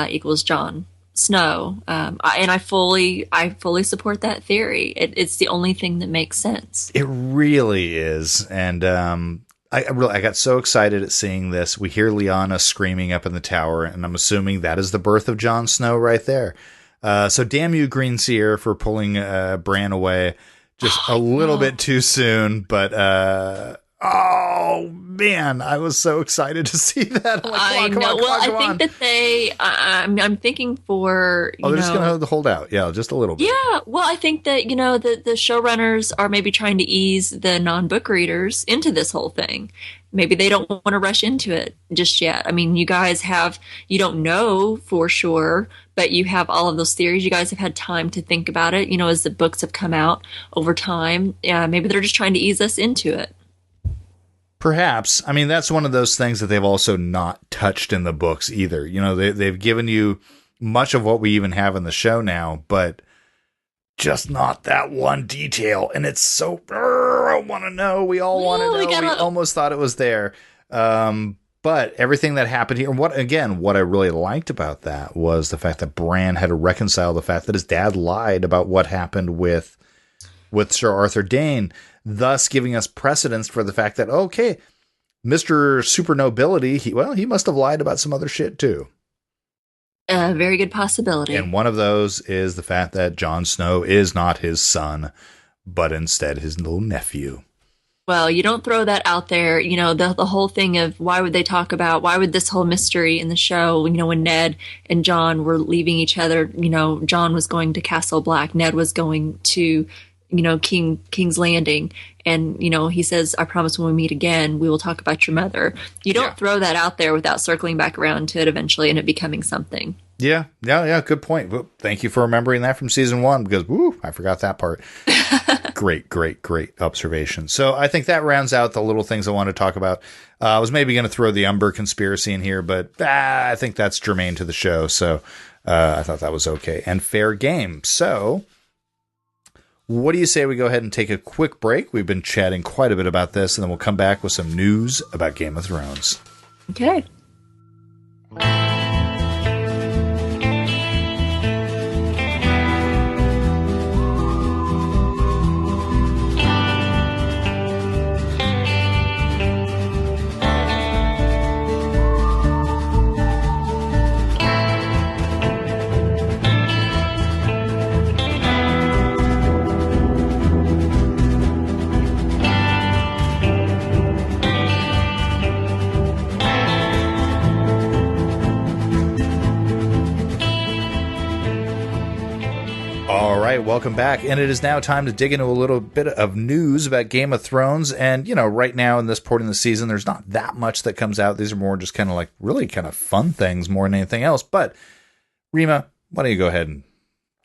equals Jon Snow. I fully support that theory. It's the only thing that makes sense. It really is. And I got so excited at seeing this. We hear Lyanna screaming up in the tower, and I'm assuming that is the birth of Jon Snow right there. So damn you, Greenseer, for pulling Bran away just a little bit too soon. But oh man, I was so excited to see that. I'm like, I know. I think that I'm thinking for. They're just going to hold out. Yeah, just a little bit. Yeah. Well, I think that the showrunners are maybe trying to ease the non-book readers into this whole thing. Maybe they don't want to rush into it just yet. I mean, you guys you don't know for sure, but you have all of those theories. You guys have had time to think about it, as the books have come out over time. Yeah, maybe they're just trying to ease us into it. Perhaps. I mean, that's one of those things that they've also not touched in the books either. They've given you much of what we even have in the show now, but just not that one detail. And it's so, I want to know. We all want to know. We almost thought it was there. But everything that happened here, what I really liked about that was the fact that Bran had to reconcile the fact that his dad lied about what happened with Sir Arthur Dayne, thus giving us precedence for the fact that, okay, Mr. Super Nobility, he must have lied about some other shit too. A very good possibility. And one of those is the fact that Jon Snow is not his son, but instead his little nephew. Well, you don't throw that out there. The whole thing of why would this whole mystery in the show, when Ned and Jon were leaving each other, Jon was going to Castle Black, Ned was going to, King's Landing. And, he says, I promise when we meet again, we will talk about your mother. You don't throw that out there without circling back around to it eventually and it becoming something. Yeah. Good point. Well, thank you for remembering that from season 1 because, I forgot that part. Great observation. So I think that rounds out the little things I want to talk about. I was maybe going to throw the Umber conspiracy in here, but I think that's germane to the show. So I thought that was okay and fair game. So what do you say we go ahead and take a quick break? We've been chatting quite a bit about this, and then we'll come back with some news about Game of Thrones. Okay. Welcome back, and it is now time to dig into a little bit of news about Game of Thrones. And right now in this point in the season, there's not that much that comes out. These are more just kind of like really kind of fun things more than anything else. But Rima, why don't you go ahead and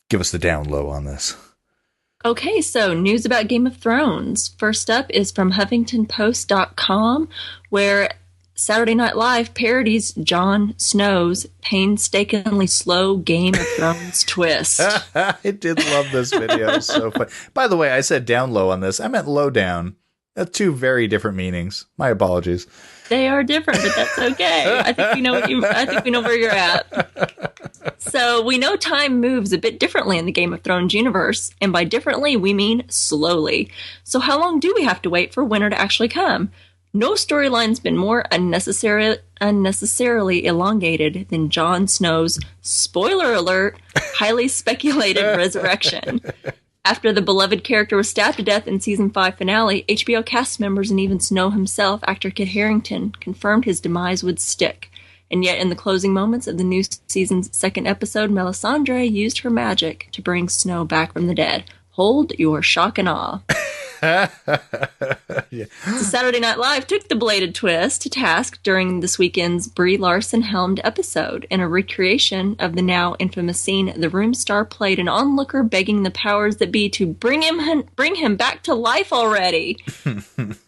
give us the down low on this? Okay, so news about Game of Thrones. First up is from HuffingtonPost.com, where Saturday Night Live parodies Jon Snow's painstakingly slow Game of Thrones twist. I did love this video. So fun. By the way, I said down low on this. I meant low down. That's two very different meanings. My apologies. They are different, but that's okay. I think we know where you're at. So we know time moves a bit differently in the Game of Thrones universe, and by differently we mean slowly. So how long do we have to wait for winter to actually come? No storyline's been more unnecessarily elongated than Jon Snow's, spoiler alert, highly speculated resurrection. After the beloved character was stabbed to death in season 5 finale, HBO cast members and even Snow himself, actor Kit Harington, confirmed his demise would stick. And yet in the closing moments of the new season's second episode, Melisandre used her magic to bring Snow back from the dead. Hold your shock and awe. Yeah. So Saturday Night Live took the belated twist to task during this weekend's Brie Larson-helmed episode. In a recreation of the now infamous scene, the Room star played an onlooker begging the powers that be to bring him back to life already.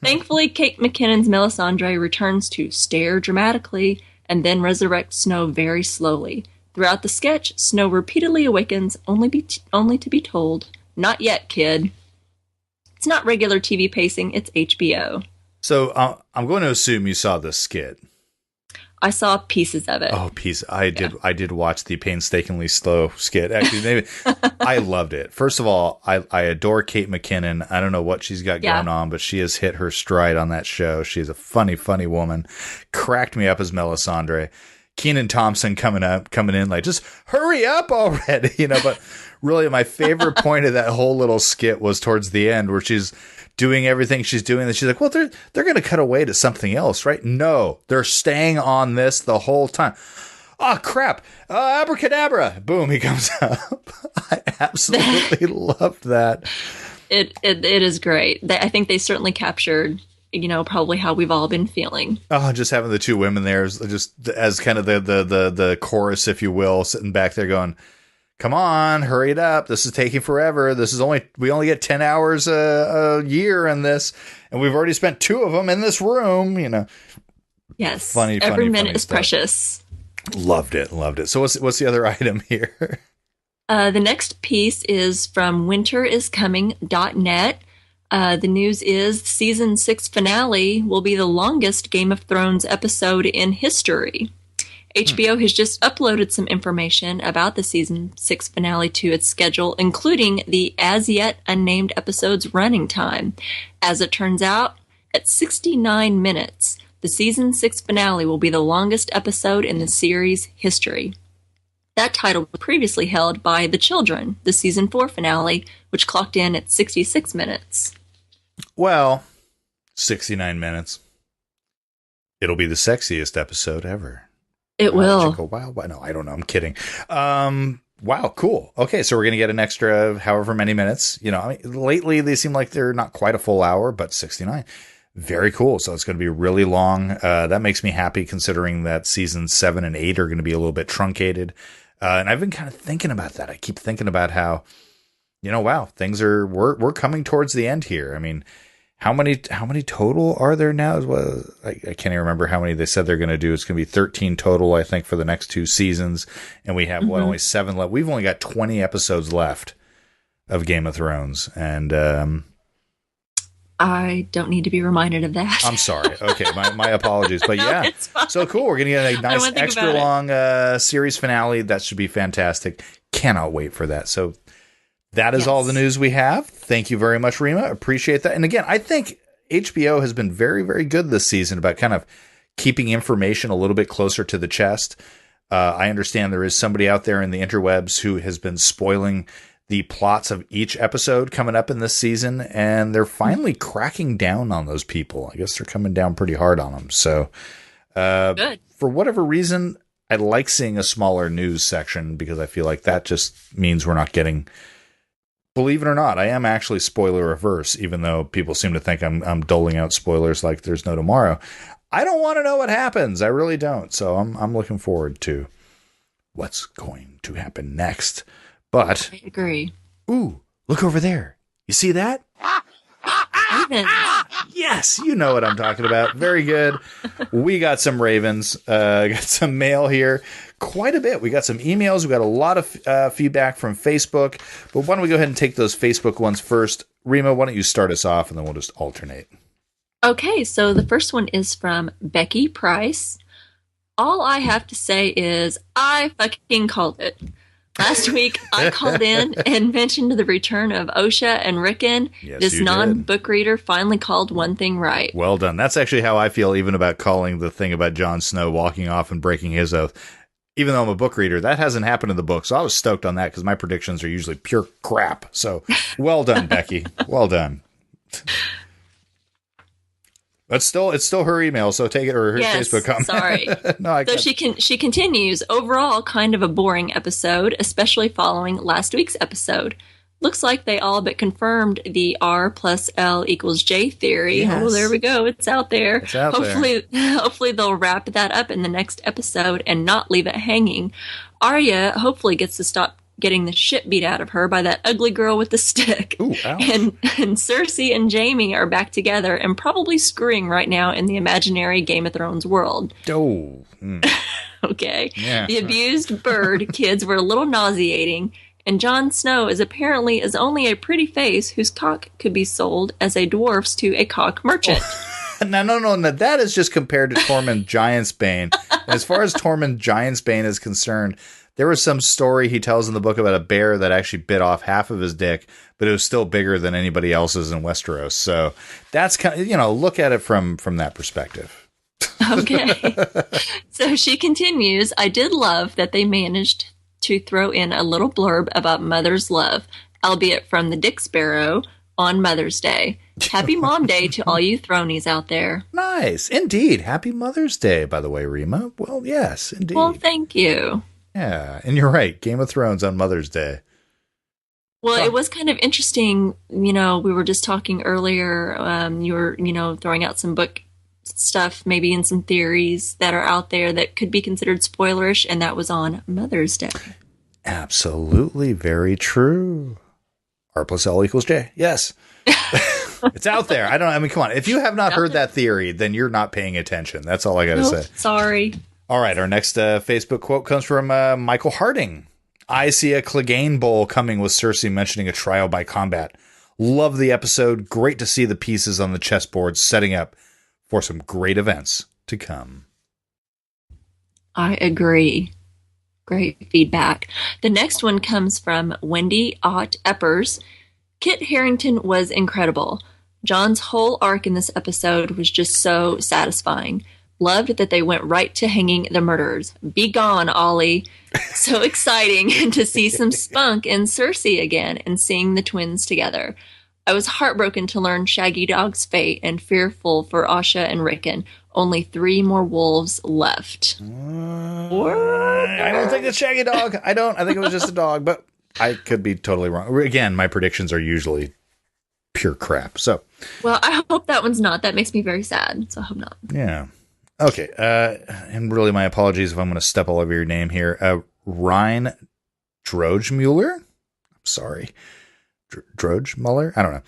Thankfully, Kate McKinnon's Melisandre returns to stare dramatically and then resurrects Snow very slowly. Throughout the sketch, Snow repeatedly awakens, only to be told, "Not yet, kid." It's not regular TV pacing, it's HBO. So I'm going to assume you saw this skit. I saw pieces of it. Oh, I did watch the painstakingly slow skit. Actually, maybe I loved it. First of all, I adore Kate McKinnon. I don't know what she's got going on, but she has hit her stride on that show. She's a funny, funny woman. Cracked me up as Melisandre. Kenan Thompson coming in like, just hurry up already, but really my favorite point of that whole little skit was towards the end where she's doing everything she's doing. And she's like, well, they're going to cut away to something else, right? No, they're staying on this the whole time. Oh, crap. Abracadabra. Boom, he comes up. I absolutely loved that. It is great. I think they certainly captured probably how we've all been feeling. Oh, just having the two women there just as kind of the chorus, if you will, sitting back there going, come on, hurry it up. This is taking forever. We only get 10 hours a year in this, and we've already spent 2 of them in this room, Yes. Every minute is stuff. Precious. Loved it. So what's the other item here? The next piece is from winteriscoming.net. The news is season 6 finale will be the longest Game of Thrones episode in history. HBO has just uploaded some information about the season 6 finale to its schedule, including the as yet unnamed episode's running time. As it turns out, at 69 minutes, the season 6 finale will be the longest episode in the series' history. That title was previously held by The Children, the season 4 finale, which clocked in at 66 minutes. Well, 69 minutes. It'll be the sexiest episode ever. It will. Wow. No, I don't know. I'm kidding. Wow, cool. Okay, so we're going to get an extra however many minutes. Lately they seem like they're not quite a full hour, but 69. Very cool. So it's going to be really long. That makes me happy considering that seasons 7 and 8 are going to be a little bit truncated. And I've been kind of thinking about that. I keep thinking about how, wow, we're coming towards the end here. I mean, how many total are there now? Well, I can't even remember how many they said they're going to do. It's going to be 13 total, I think, for the next 2 seasons. And we have, only 7 left. We've only got 20 episodes left of Game of Thrones. And, I don't need to be reminded of that. I'm sorry. Okay, my apologies. But no, yeah, so cool. We're going to get a nice extra long series finale. That should be fantastic. Cannot wait for that. So that is all the news we have. Thank you very much, Rima. Appreciate that. And again, I think HBO has been very, very good this season about kind of keeping information a little bit closer to the chest. I understand there is somebody out there in the interwebs who has been spoiling the plots of each episode coming up in this season, and they're finally cracking down on those people. I guess they're coming down pretty hard on them. So good. For whatever reason, I like seeing a smaller news section because I feel like that just means we're not getting, believe it or not, I am actually spoiler averse, even though people seem to think I'm doling out spoilers like there's no tomorrow. I don't want to know what happens. I really don't. So I'm looking forward to what's going to happen next. But I agree. Ooh, look over there. You see that? Ravens. Yes, you know what I'm talking about. Very good. We got some ravens. Got some mail here. Quite a bit. We got some emails. We got a lot of feedback from Facebook. But why don't we go ahead and take those Facebook ones first? Rima, why don't you start us off and then we'll just alternate. Okay, so the first one is from Becky Price. All I have to say is I fucking called it. Last week, I called in and mentioned the return of Osha and Rickon. Yes, this non-book reader finally called one thing right. Well done. That's actually how I feel even about calling the thing about Jon Snow walking off and breaking his oath. Even though I'm a book reader, that hasn't happened in the book. So I was stoked on that because my predictions are usually pure crap. So well done, Becky. Well done. But it's still her email, so take it, or her Facebook comment. Sorry. No, so she continues. Overall, kind of a boring episode, especially following last week's episode. Looks like they all but confirmed the R plus L equals J theory. Yes. Oh, there we go. It's out there. It's out Hopefully they'll wrap that up in the next episode and not leave it hanging. Arya hopefully gets to stop getting the shit beat out of her by that ugly girl with the stick. Ooh, ouch. And Cersei and Jaime are back together and probably screwing right now in the imaginary Game of Thrones world. Oh. Okay. Yeah. The abused bird kids were a little nauseating, and Jon Snow is only a pretty face whose cock could be sold as a dwarf's to a cock merchant. No. That is just compared to Tormund Giantsbane. As far as Tormund Giantsbane is concerned, there was some story he tells in the book about a bear that actually bit off half of his dick, but it was still bigger than anybody else's in Westeros. So that's kind of, look at it from that perspective. Okay. So she continues, I did love that they managed to throw in a little blurb about mother's love, albeit from the Dick Sparrow on Mother's Day. Happy Mom Day to all you thronies out there. Nice. Indeed. Happy Mother's Day, by the way, Rima. Well, yes, indeed. Well, thank you. Yeah, and you're right. Game of Thrones on Mother's Day. Well, it was kind of interesting. We were just talking earlier. You were, throwing out some book stuff, maybe in some theories that are out there that could be considered spoilerish, and that was on Mother's Day. Absolutely. Very true. R plus L equals J. Yes. It's out there. Come on. If you have not heard that theory, then you're not paying attention. That's all I got to say. Sorry. All right. Our next Facebook quote comes from Michael Harding. I see a Clegane bowl coming with Cersei mentioning a trial by combat. Love the episode. Great to see the pieces on the chessboard setting up for some great events to come. I agree. Great feedback. The next one comes from Wendy Ott Eppers. Kit Harington was incredible. John's whole arc in this episode was just so satisfying. Loved that they went right to hanging the murderers. Be gone, Ollie. So exciting to see some spunk in Cersei again and seeing the twins together. I was heartbroken to learn Shaggy Dog's fate and fearful for Asha and Rickon. Only 3 more wolves left. I don't think it's Shaggy Dog. I think it was just a dog, but I could be totally wrong. Again, my predictions are usually pure crap. So, well, I hope that one's not. That makes me very sad. So I hope not. Yeah. Okay. And really, my apologies if I'm going to step all over your name here. Ryan Drogemuller. I'm sorry. Drogemuller? I don't know.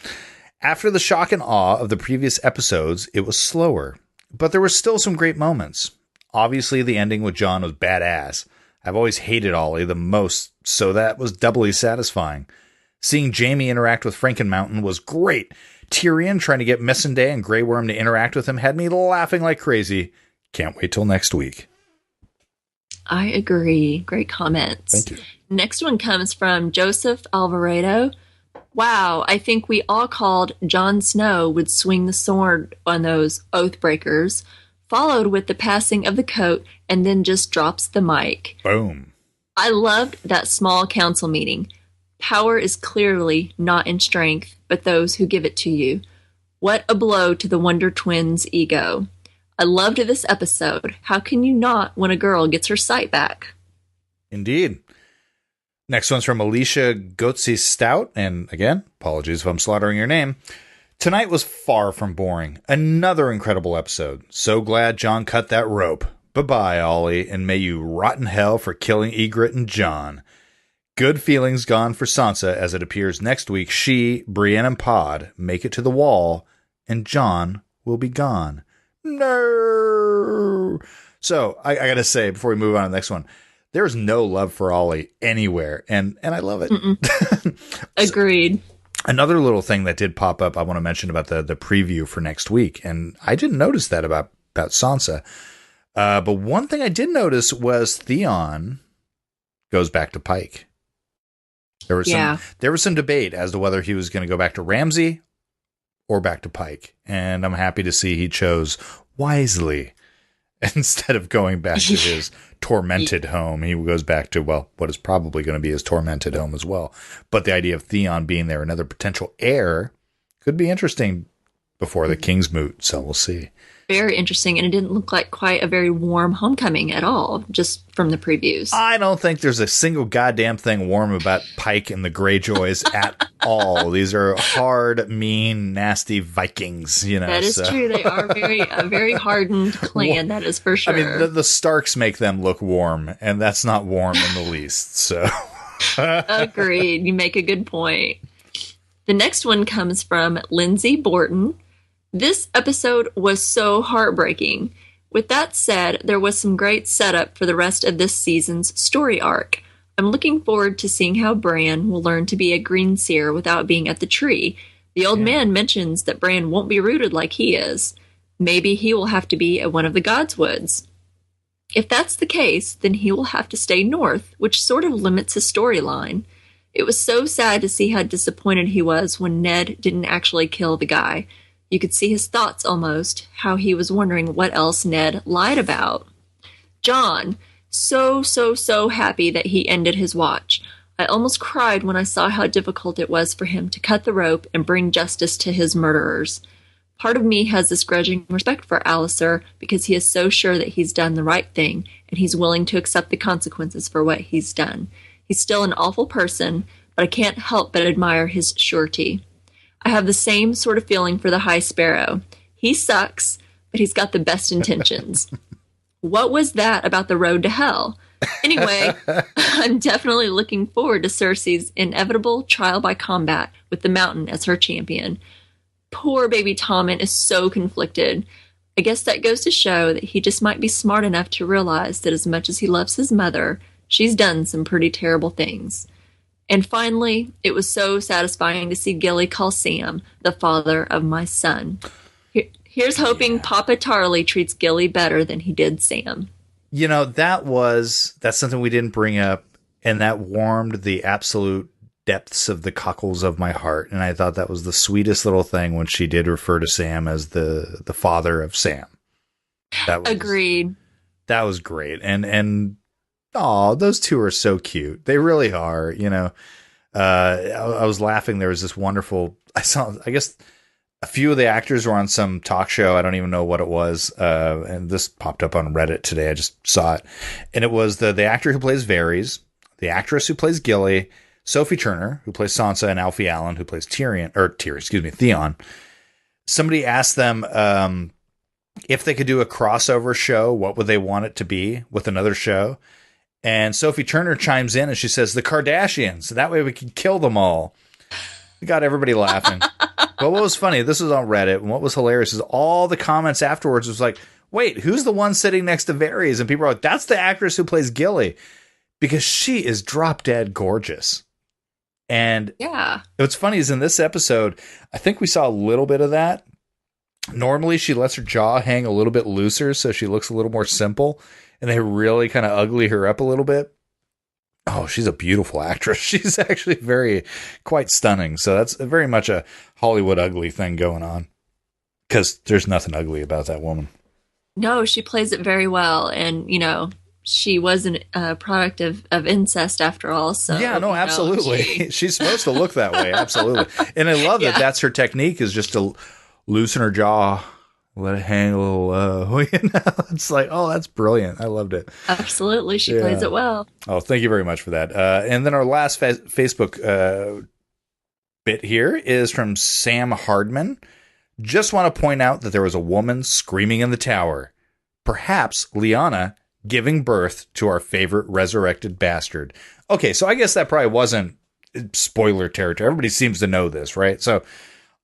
After the shock and awe of the previous episodes, it was slower, but there were still some great moments. Obviously, the ending with Jon was badass. I've always hated Ollie the most, so that was doubly satisfying. Seeing Jaime interact with Frankenmountain was great. Tyrion trying to get Missandei and Grey Worm to interact with him had me laughing like crazy. Can't wait till next week. I agree. Great comments. Thank you. Next one comes from Joseph Alvarado. Wow, I think we all called Jon Snow would swing the sword on those Oathbreakers, followed with the passing of the coat, and then just drops the mic. Boom. I loved that small council meeting. Power is clearly not in strength, but those who give it to you. What a blow to the Wonder Twins' ego. I loved this episode. How can you not when a girl gets her sight back? Indeed. Next one's from Alicia Goetze Stout. And again, apologies if I'm slaughtering your name. Tonight was far from boring. Another incredible episode. So glad Jon cut that rope. Bye-bye, Ollie, and may you rot in hell for killing Ygritte and Jon. Good feelings gone for Sansa as it appears next week she, Brienne, and Pod make it to the wall, and Jon will be gone. No! So, I gotta say, before we move on to the next one, there's no love for Ollie anywhere, and I love it. Agreed. Another little thing that did pop up I want to mention about the preview for next week, and I didn't notice that about Sansa. But one thing I did notice was Theon goes back to Pike. There was some debate as to whether he was going to go back to Ramsay or back to Pike, and I'm happy to see he chose wisely. Instead of going back to his tormented home, he goes back to, well, what is probably going to be his tormented home as well. But the idea of Theon being there, another potential heir, could be interesting. before the King's Moot. So we'll see. Very interesting, and it didn't look like quite a very warm homecoming at all, just from the previews. I don't think there's a single goddamn thing warm about Pike and the Greyjoys at all. These are hard, mean, nasty Vikings, you know. That is true. They are a very hardened clan, that is for sure. I mean, the Starks make them look warm, and that's not warm in the least, so. Agreed. You make a good point. The next one comes from Lindsay Borton. This episode was so heartbreaking. With that said, there was some great setup for the rest of this season's story arc. I'm looking forward to seeing how Bran will learn to be a greenseer without being at the tree. The old man mentions that Bran won't be rooted like he is. Maybe he will have to be at one of the Godswoods. If that's the case, then he will have to stay north, which sort of limits his storyline. It was so sad to see how disappointed he was when Ned didn't actually kill the guy. You could see his thoughts almost, how he was wondering what else Ned lied about. Jon, so happy that he ended his watch. I almost cried when I saw how difficult it was for him to cut the rope and bring justice to his murderers. Part of me has this grudging respect for Alliser because he is so sure that he's done the right thing and he's willing to accept the consequences for what he's done. He's still an awful person, but I can't help but admire his surety. I have the same sort of feeling for the High Sparrow. He sucks, but he's got the best intentions. What was that about the road to hell? Anyway, I'm definitely looking forward to Cersei's inevitable trial by combat with the Mountain as her champion. Poor baby Tommen is so conflicted. I guess that goes to show that he just might be smart enough to realize that as much as he loves his mother, she's done some pretty terrible things. And finally, it was so satisfying to see Gilly call Sam the father of my son. Here's hoping Papa Tarly treats Gilly better than he did Sam. You know, that's something we didn't bring up, and that warmed the absolute depths of the cockles of my heart. And I thought that was the sweetest little thing when she did refer to Sam as the father of Sam. Agreed. That was great. And oh, those two are so cute. They really are. You know, I was laughing. There was this wonderful, I guess a few of the actors were on some talk show. I don't even know what it was. And this popped up on Reddit today. I just saw it. And it was the actor who plays Varys, the actress who plays Gilly, Sophie Turner, who plays Sansa, and Alfie Allen, who plays Theon. Somebody asked them, if they could do a crossover show, what would they want it to be with another show? And Sophie Turner chimes in and she says, the Kardashians. That way we can kill them all. We got everybody laughing. But what was funny, this was on Reddit, and what was hilarious is all the comments afterwards was like, wait, who's the one sitting next to Varys? And people are like, that's the actress who plays Gilly. Because she is drop dead gorgeous. And yeah, what's funny is in this episode, I think we saw a little bit of that. Normally she lets her jaw hang a little bit looser so she looks a little more simple. And they really kind of ugly her up a little bit. Oh, she's a beautiful actress. She's actually quite stunning. So that's very much a Hollywood ugly thing going on. Because there's nothing ugly about that woman. No, she plays it very well. And, you know, she was a product of incest after all. So yeah, no, absolutely. She's supposed to look that way. Absolutely. And I love that that's her technique, is just to loosen her jaw. Let it hang a little low. You know? It's like, oh, that's brilliant. I loved it. Absolutely. She plays it well. Oh, thank you very much for that. And then our last Facebook bit here is from Sam Hardman. Just want to point out that there was a woman screaming in the tower. Perhaps Lyanna giving birth to our favorite resurrected bastard. Okay, so I guess that probably wasn't spoiler territory. Everybody seems to know this, right? So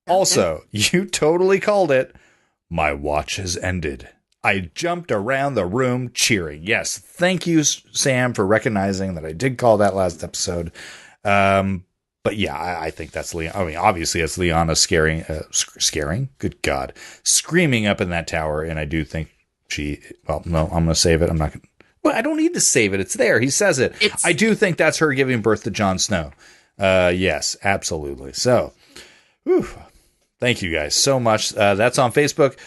also, you totally called it. My watch has ended. I jumped around the room cheering. Yes, thank you, Sam, for recognizing that I did call that last episode. But yeah, I think that's Lyanna. I mean, obviously, it's Lyanna scaring. Good God, screaming up in that tower, and I do think well, no, I'm going to save it. I'm not going to. Well, I don't need to save it. It's there. He says it. I do think that's her giving birth to Jon Snow. Yes, absolutely. So, whew. Thank you guys so much. That's on Facebook.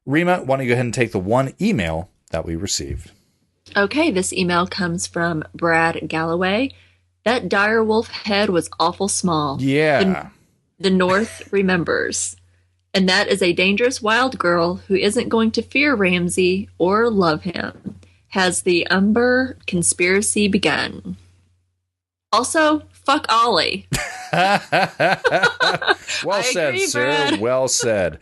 Rima, why don't you go ahead and take the one email that we received? Okay, this email comes from Brad Galloway. That dire wolf head was awful small. Yeah. The North remembers. And that is a dangerous wild girl who isn't going to fear Ramsay or love him. Has the Umber conspiracy begun? Also, fuck Ollie. Well said, sir. Brad. Well said.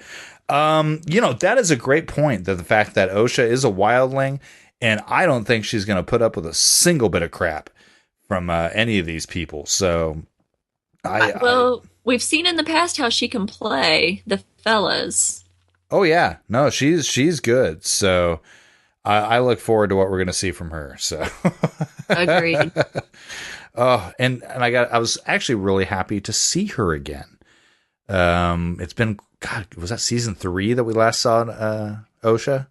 That is a great point, that the fact that Osha is a wildling, and I don't think she's going to put up with a single bit of crap from any of these people. So, we've seen in the past how she can play the fellas. Oh yeah, no, she's good. So I look forward to what we're going to see from her. So agreed. Oh, and I was actually really happy to see her again. It's been, God, was that season 3 that we last saw Osha?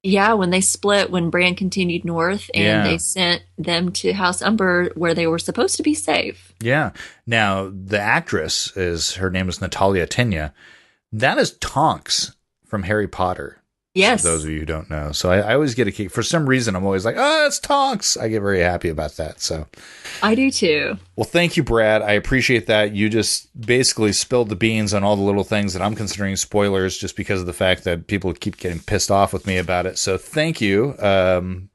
Yeah, when they split, when Bran continued north, and they sent them to House Umber where they were supposed to be safe. Yeah. Now, the actress, her name is Natalia Tena. That is Tonks from Harry Potter. Yes. For those of you who don't know. So I always get a kick. For some reason, I'm always like, oh, it's Tonks. I get very happy about that. So I do too. Well, thank you, Brad. I appreciate that. You just basically spilled the beans on all the little things that I'm considering spoilers just because of the fact that people keep getting pissed off with me about it. So thank you.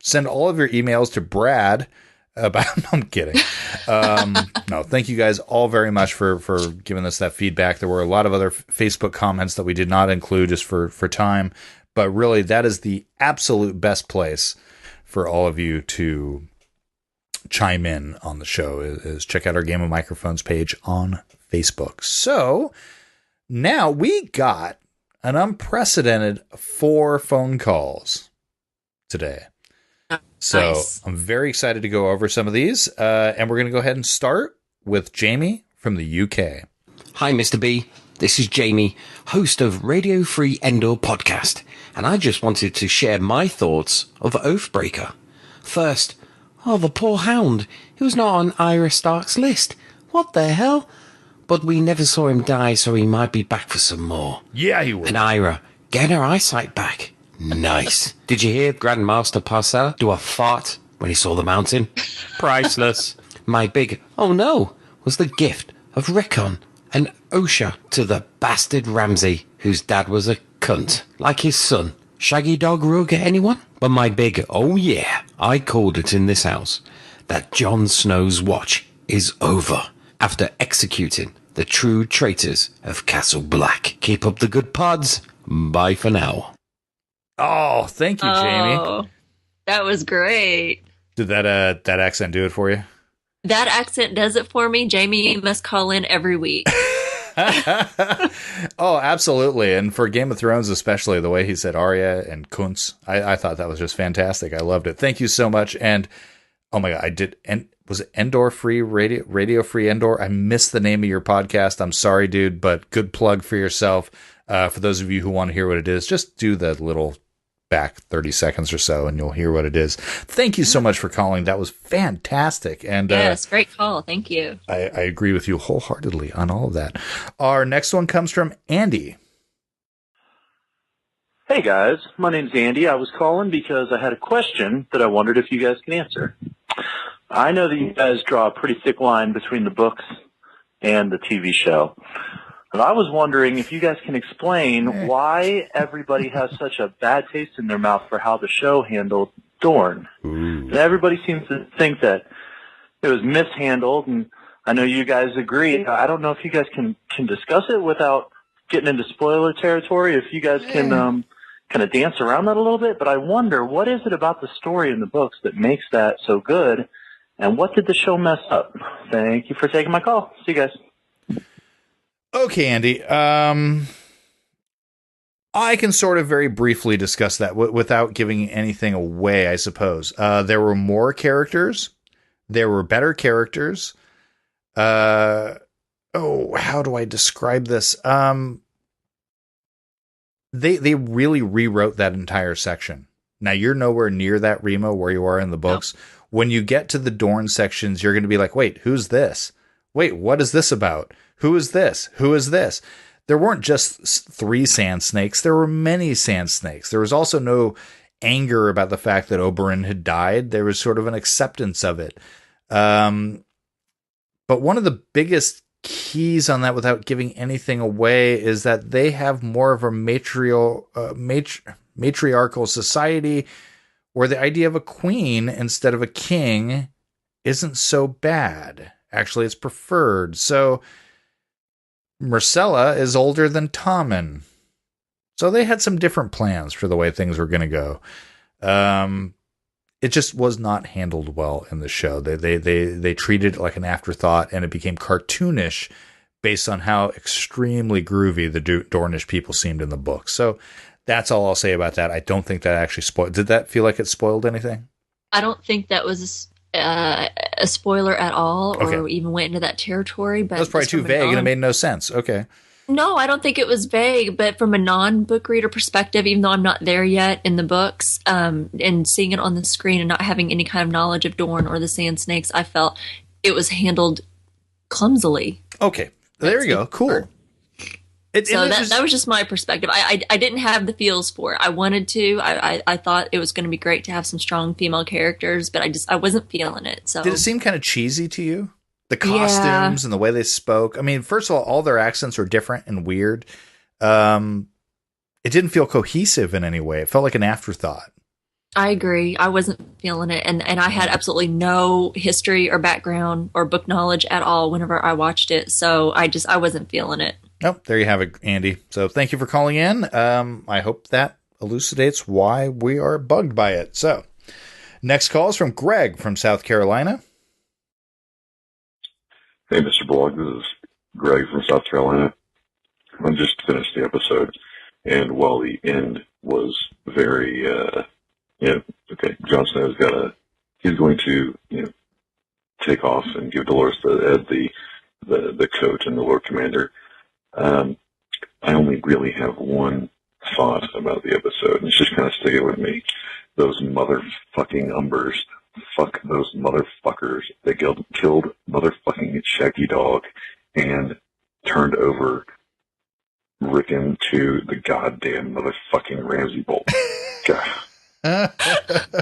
Send all of your emails to Brad about, no, I'm kidding. No, thank you guys all very much for giving us that feedback. There were a lot of other Facebook comments that we did not include just for time. But really, that is the absolute best place for all of you to chime in on the show, is check out our Game of Microphones page on Facebook. So now we got an unprecedented 4 phone calls today. So nice. I'm very excited to go over some of these. And we're going to go ahead and start with Jamie from the UK. Hi, Mr. B. This is Jamie, host of Radio Free Endor podcast, and I just wanted to share my thoughts of Oathbreaker. First, the poor hound. He was not on Arya Stark's list. What the hell? But we never saw him die, so he might be back for some more. Yeah, he will. And Arya, getting her eyesight back. Nice. Did you hear Grandmaster Parcella do a fart when he saw the mountain? Priceless. My big, oh no, was the gift of Rickon and Osha to the bastard Ramsay, whose dad was a cunt, like his son. Shaggy Dog Rug, anyone? But my big, oh yeah, I called it in this house, that Jon Snow's watch is over after executing the true traitors of Castle Black. Keep up the good pods. Bye for now. Oh, thank you, Jamie. That was great. Did that accent do it for you? That accent does it for me. Jamie must call in every week. Oh, absolutely. And for Game of Thrones, especially the way he said Arya and Kuntz, I thought that was just fantastic. I loved it. Thank you so much. And oh my God, I did. And was it Endor Free Radio Free Endor? I missed the name of your podcast. I'm sorry, dude, but good plug for yourself. For those of you who want to hear what it is, just do the little back 30 seconds or so and you'll hear what it is. Thank you so much for calling. That was fantastic. And yes, great call. Thank you. I agree with you wholeheartedly on all of that. Our next one comes from Andy. Hey guys, my name's Andy. I was calling because I had a question that I wondered if you guys can answer. I know that you guys draw a pretty thick line between the books and the TV show. And I was wondering if you guys can explain why everybody has such a bad taste in their mouth for how the show handled Dorne. And everybody seems to think that it was mishandled, and I know you guys agree. I don't know if you guys can discuss it without getting into spoiler territory, if you guys can kind of dance around that a little bit. But I wonder, what is it about the story in the books that makes that so good, and what did the show mess up? Thank you for taking my call. See you guys. Okay, Andy. I can sort of very briefly discuss that without giving anything away, I suppose. There were more characters. There were better characters. How do I describe this? They really rewrote that entire section. Now, you're nowhere near that, Remo, where you are in the books. No. When you get to the Dorne sections, you're going to be like, wait, who's this? Wait, what is this about? Who is this? Who is this? There weren't just 3 sand snakes. There were many sand snakes. There was also no anger about the fact that Oberyn had died. There was sort of an acceptance of it. But one of the biggest keys on that without giving anything away is that they have more of a matriarchal society where the idea of a queen instead of a king isn't so bad. Actually, it's preferred. So Myrcella is older than Tommen. So they had some different plans for the way things were going to go. It just was not handled well in the show. They treated it like an afterthought, and it became cartoonish based on how extremely groovy the Dornish people seemed in the book. So that's all I'll say about that. I don't think that actually spoiled. Did that feel like it spoiled anything? I don't think that was a spoiler at all, or even went into that territory. But that's probably too vague, and it made no sense. Okay. No, I don't think it was vague, but from a non-book reader perspective, even though I'm not there yet in the books, and seeing it on the screen and not having any kind of knowledge of Dorne or the Sand Snakes, I felt it was handled clumsily. Okay, there you go. Cool. That was just my perspective. I didn't have the feels for it. I wanted to. I thought it was going to be great to have some strong female characters, but I wasn't feeling it. So did it seem kind of cheesy to you? The costumes and the way they spoke. I mean, first of all their accents were different and weird. It didn't feel cohesive in any way. It felt like an afterthought. I agree. I wasn't feeling it. And I had absolutely no history or background or book knowledge at all whenever I watched it. So I wasn't feeling it. Nope. There you have it, Andy. So thank you for calling in. I hope that elucidates why we are bugged by it. So next call is from Greg from South Carolina. Hey, Mr. Blog, this is Greg from South Carolina. I just finished the episode, and while the end was very, Jon Snow's he's going to, take off and give Dolores the coat and the Lord Commander. I only really have one thought about the episode, and it's just kind of sticking with me. Those motherfucking Umbers. Fuck those motherfuckers. They killed motherfucking Shaggy Dog and turned over Rickon to the goddamn motherfucking Ramsay Bolt. God.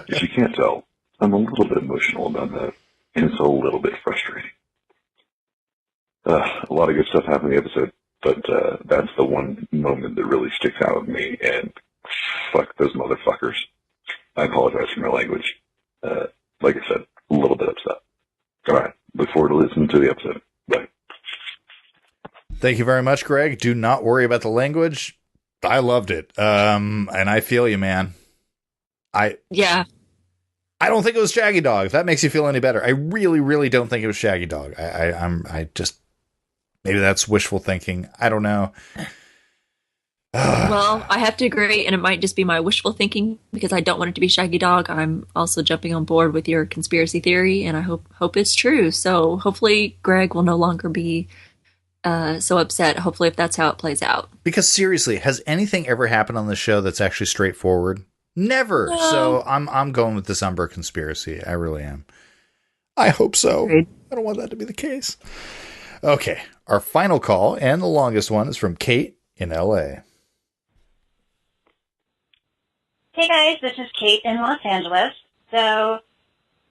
If you can't tell, I'm a little bit emotional about that, and it's a little bit frustrating. A lot of good stuff happened in the episode, but that's the one moment that really sticks out with me, and fuck those motherfuckers. I apologize for my language. Like I said, a little bit upset. All right. Look forward to listening to the episode. Bye. Thank you very much, Greg. Do not worry about the language. I loved it. And I feel you, man. I don't think it was Shaggy Dog. If that makes you feel any better. I really, really don't think it was Shaggy Dog. I just, maybe that's wishful thinking. I don't know. Well, I have to agree, and it might just be my wishful thinking because I don't want it to be Shaggy Dog. I'm also jumping on board with your conspiracy theory, and I hope it's true. So hopefully Greg will no longer be so upset. Hopefully, if that's how it plays out. Because seriously, has anything ever happened on the show that's actually straightforward? Never. No. So I'm going with this Umber conspiracy. I really am. I hope so. Great. I don't want that to be the case. Okay, our final call and the longest one is from Kate in LA. Hey guys, this is Kate in Los Angeles. So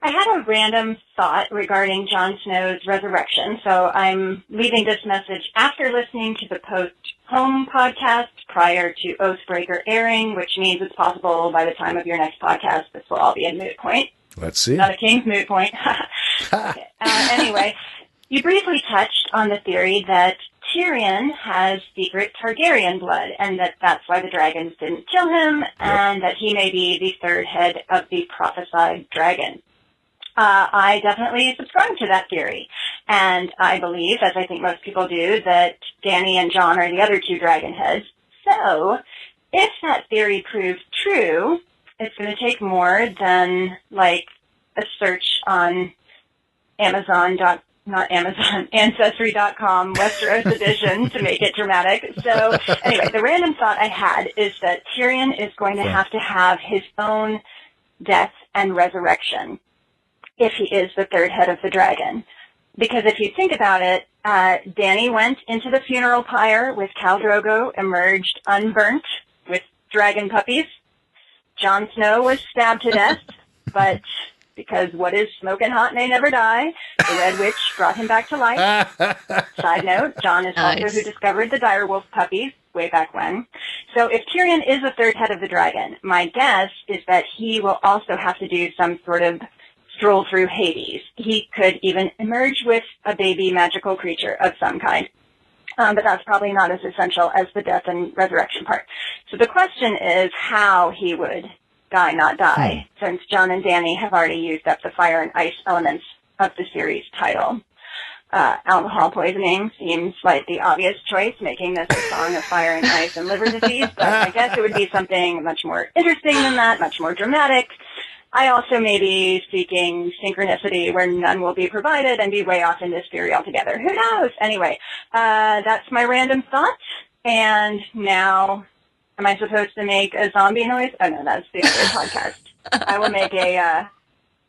I had a random thought regarding Jon Snow's resurrection. So I'm leaving this message after listening to the Post-Home podcast prior to Oathbreaker airing, which means it's possible by the time of your next podcast, this will all be a moot point. Let's see. Not a king's moot point. Okay. Anyway, you briefly touched on the theory that Tyrion has secret Targaryen blood, and that's why the dragons didn't kill him, and that he may be the third head of the prophesied dragon. I definitely subscribe to that theory, and I believe, as I think most people do, that Dany and Jon are the other two dragon heads. So, if that theory proves true, it's going to take more than, like, a search on Ancestry.com, Westeros edition, to make it dramatic. So, anyway, the random thought I had is that Tyrion is going to have his own death and resurrection if he is the third head of the dragon. Because if you think about it, Dany went into the funeral pyre with Khal Drogo, emerged unburnt with dragon puppies. Jon Snow was stabbed to death, but because what is smoking hot may never die. The Red Witch brought him back to life. Side note, Jon is also who discovered the direwolf puppies way back when. So if Tyrion is the third head of the dragon, my guess is that he will also have to do some sort of stroll through Hades. He could even emerge with a baby magical creature of some kind. But that's probably not as essential as the death and resurrection part. So the question is how he would die, not die, since Jon and Dany have already used up the fire and ice elements of the series title. Alcohol poisoning seems like the obvious choice, making this a song of fire and ice and liver disease, but I guess it would be something much more interesting than that, much more dramatic. I also may be seeking synchronicity where none will be provided and be way off in this theory altogether. Who knows? Anyway, that's my random thoughts. And now, am I supposed to make a zombie noise? Oh, no, that's the other podcast. I will make a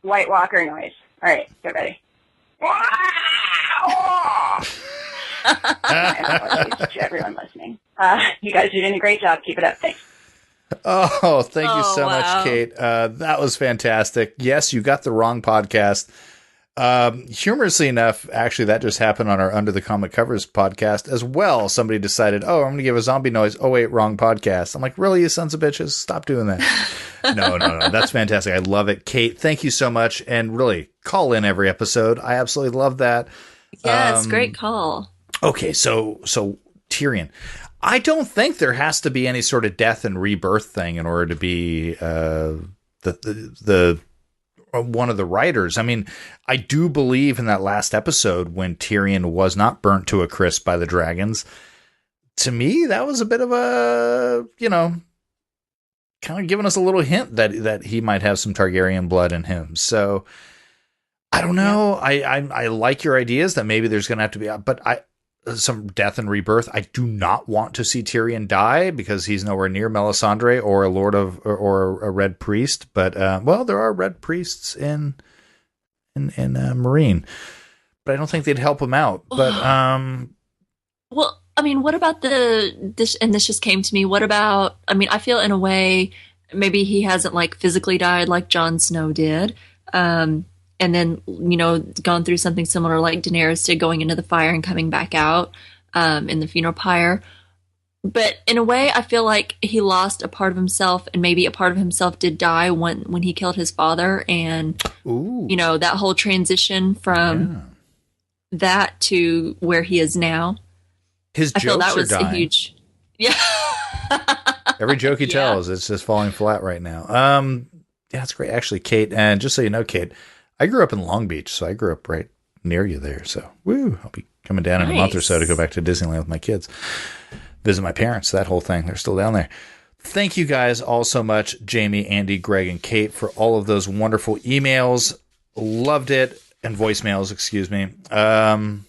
White Walker noise. All right, get ready. To everyone listening. You guys are doing a great job. Keep it up. Thanks. Oh, thank you so much, Kate. That was fantastic. Yes, you got the wrong podcast. Humorously enough, actually, that just happened on our Under the Comic Covers podcast as well. Somebody decided, I'm going to give a zombie noise. Oh, wait, wrong podcast. I'm like, really, you sons of bitches? Stop doing that. No. That's fantastic. I love it. Kate, thank you so much. And really, call in every episode. I absolutely love that. Yes, great call. Okay, so Tyrion. I don't think there has to be any sort of death and rebirth thing in order to be the one of the writers. I mean, I do believe in that last episode when Tyrion was not burnt to a crisp by the dragons. To me, that was a bit of a, kind of giving us a little hint that he might have some Targaryen blood in him. So I don't know. Yeah. I like your ideas that maybe there's going to have to be, but some death and rebirth. I do not want to see Tyrion die because he's nowhere near Melisandre or a lord of or a red priest. But there are red priests in Meereen, but I don't think they'd help him out. But well, I mean, what about this? And this just came to me. What about? I mean, I feel in a way maybe he hasn't like physically died like Jon Snow did. And then, gone through something similar like Daenerys did, going into the fire and coming back out in the funeral pyre. But in a way, I feel like he lost a part of himself, and maybe a part of himself did die when he killed his father. And, that whole transition from that to where he is now. His jokes I feel that was are dying. A huge... Yeah. Every joke he tells, it's just falling flat right now. Yeah, that's great. Actually, Kate, and just so you know, Kate, I grew up in Long Beach, so I grew up right near you there. So, I'll be coming down in a month or so to go back to Disneyland with my kids, visit my parents, that whole thing. They're still down there. Thank you guys all so much, Jamie, Andy, Greg, and Kate, for all of those wonderful emails. Loved it. And voicemails, excuse me. Wow.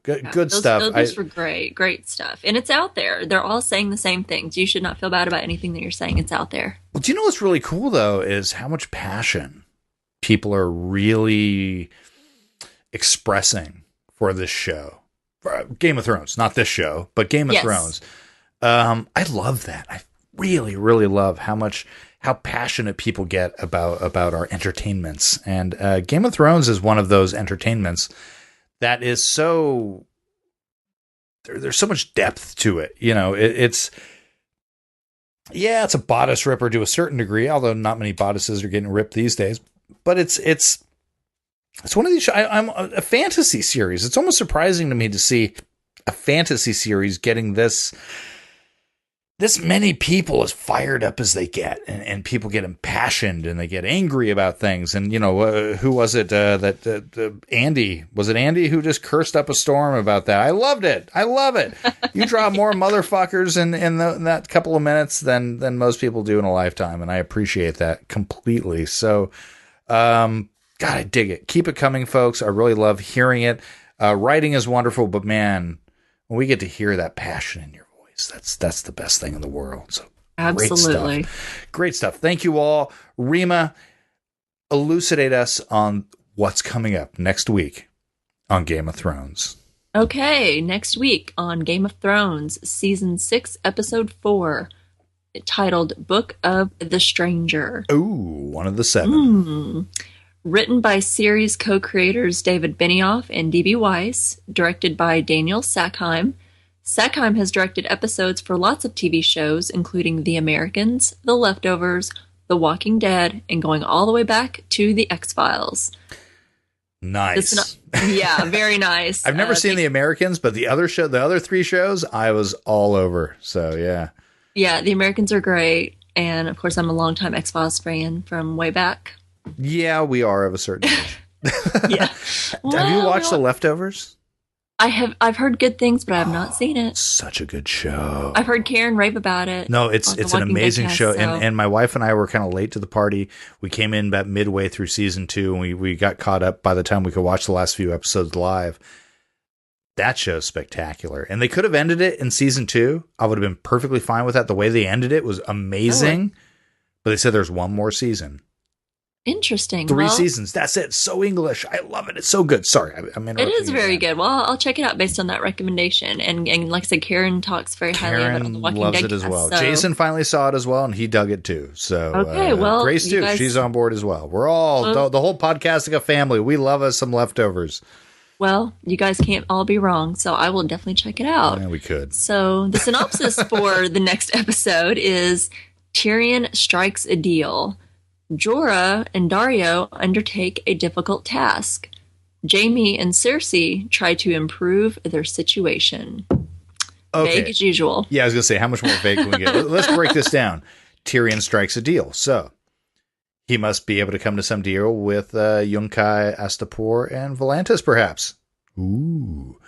Good stuff. Those were great stuff. And it's out there. They're all saying the same things. You should not feel bad about anything that you're saying. It's out there. Well, do you know what's really cool, though, is how much passion people are really expressing for this show. For Game of Thrones, not this show, but Game of Thrones. I love that. I really, really love how passionate people get about our entertainments. And Game of Thrones is one of those entertainments that is so... There's so much depth to it. It's a bodice ripper to a certain degree, although not many bodices are getting ripped these days. But it's one of these. I'm a fantasy series. It's almost surprising to me to see a fantasy series getting this many people as fired up as they get, and people get impassioned and they get angry about things. And who was it that Andy? Was it Andy who just cursed up a storm about that? I loved it. I love it. You draw more motherfuckers in that couple of minutes than most people do in a lifetime, and I appreciate that completely. So. God, I dig it. Keep it coming, folks. I really love hearing it. Writing is wonderful, but man, when we get to hear that passion in your voice, that's the best thing in the world. So absolutely. Great stuff. Thank you all. Rima, elucidate us on what's coming up next week on Game of Thrones. Okay, next week on Game of Thrones, Season 6, Episode 4, titled Book of the Stranger. Ooh, one of the 7. Written by series co-creators David Benioff and D.B. Weiss, directed by Daniel Sackheim. Sackheim has directed episodes for lots of TV shows, including The Americans, The Leftovers, The Walking Dead, and going all the way back to The X-Files. Nice. Yeah, very nice. I've never seen The Americans, but the other 3 shows, I was all over. So, yeah. Yeah, The Americans are great. And, of course, I'm a longtime X-Files fan from way back. Yeah, we are of a certain age. Yeah. Have you watched The Leftovers? I've heard good things, but I have not seen it. Such a good show. I've heard Karen rave about it. No, it's an amazing show. So. And my wife and I were kind of late to the party. We came in about midway through season 2, and we got caught up by the time we could watch the last few episodes live. That show's spectacular. And they could have ended it in season 2. I would have been perfectly fine with that. The way they ended it was amazing. But they said there's one more season. Interesting. 3 seasons. That's it. So English. I love it. It's so good. Sorry, I'm interrupting. It is very good. Well, I'll check it out based on that recommendation. And like I said, Karen talks very highly of it on the Walking Dead. Loves it as well. So. Jason finally saw it as well, and he dug it too. So okay, well, Grace too. She's on board as well. We're all the whole Podcastica family. We love us some Leftovers. Well, you guys can't all be wrong, so I will definitely check it out. Yeah, we could. So the synopsis for the next episode is Tyrion strikes a deal. Jorah and Dario undertake a difficult task. Jaime and Cersei try to improve their situation. Okay. Vague as usual. Yeah, I was going to say, how much more vague can we get? Let's break this down. Tyrion strikes a deal. So he must be able to come to some deal with Yunkai, Astapor, and Volantis, perhaps. Ooh.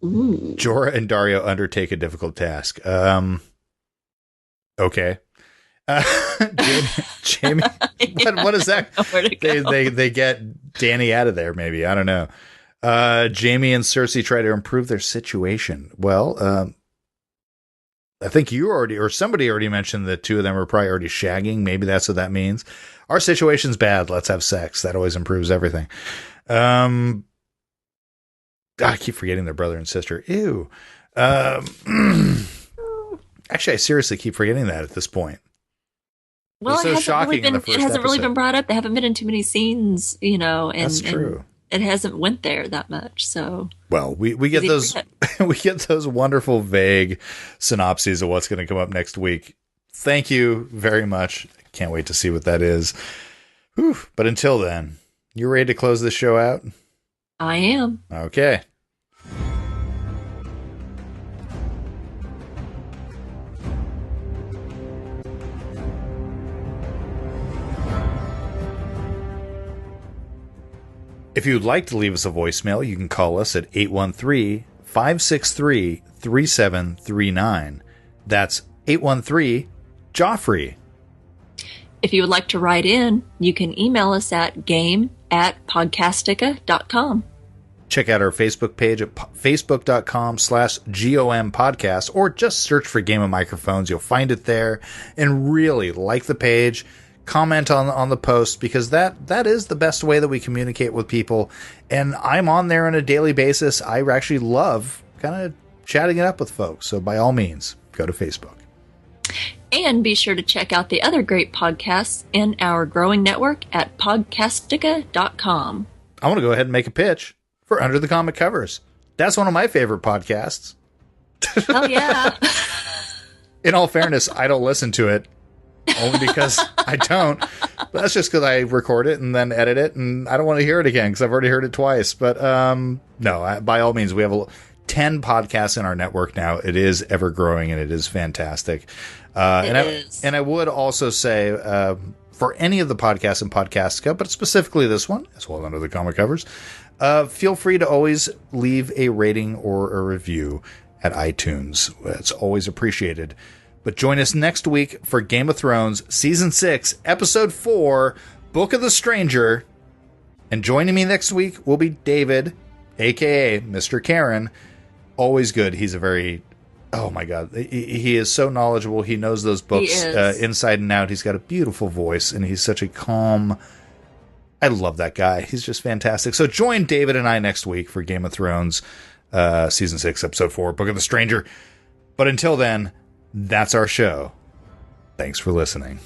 Jorah and Dario undertake a difficult task. Okay. Jaime, what is that? They get Danny out of there, maybe. I don't know. Jaime and Cersei try to improve their situation. Well, I think you already, or somebody already mentioned that 2 of them are probably already shagging. Maybe that's what that means. Our situation's bad. Let's have sex. That always improves everything. I keep forgetting their brother and sister. Ew. Actually, I seriously keep forgetting that at this point. Well, it hasn't really been brought up. They haven't been in too many scenes, and that's true. And it hasn't went there that much. So, well, we get those we get those wonderful vague synopses of what's going to come up next week. Thank you very much. Can't wait to see what that is. Whew. But until then, you ready to close this show out? I am. Okay. If you'd like to leave us a voicemail, you can call us at 813-563-3739. That's 813-JOFFREY. If you would like to write in, you can email us at game@podcastica.com. Check out our Facebook page at facebook.com/GOM podcast, or just search for Game of Microphones. You'll find it there, and really like the page. Comment on the post, because that is the best way that we communicate with people. And I'm on there on a daily basis. I actually love kind of chatting it up with folks. So by all means, go to Facebook. And be sure to check out the other great podcasts in our growing network at podcastica.com. I want to go ahead and make a pitch for Under the Comic Covers. That's one of my favorite podcasts. Oh, yeah. In all fairness, I don't listen to it. Only because I don't. But that's just because I record it and then edit it, and I don't want to hear it again because I've already heard it twice. But no, by all means, we have 10 podcasts in our network now. It is ever growing, and it is fantastic. And I would also say, for any of the podcasts in Podcastica, but specifically this one, as well as Under the Comic Covers, feel free to always leave a rating or a review at iTunes. It's always appreciated. But join us next week for Game of Thrones Season 6, Episode 4, Book of the Stranger. And joining me next week will be David, a.k.a. Mr. Karen. Always good. He's a very... Oh, my God. He is so knowledgeable. He knows those books inside and out. He's got a beautiful voice, and he's such a calm... I love that guy. He's just fantastic. So join David and I next week for Game of Thrones Season 6, Episode 4, Book of the Stranger. But until then... That's our show. Thanks for listening.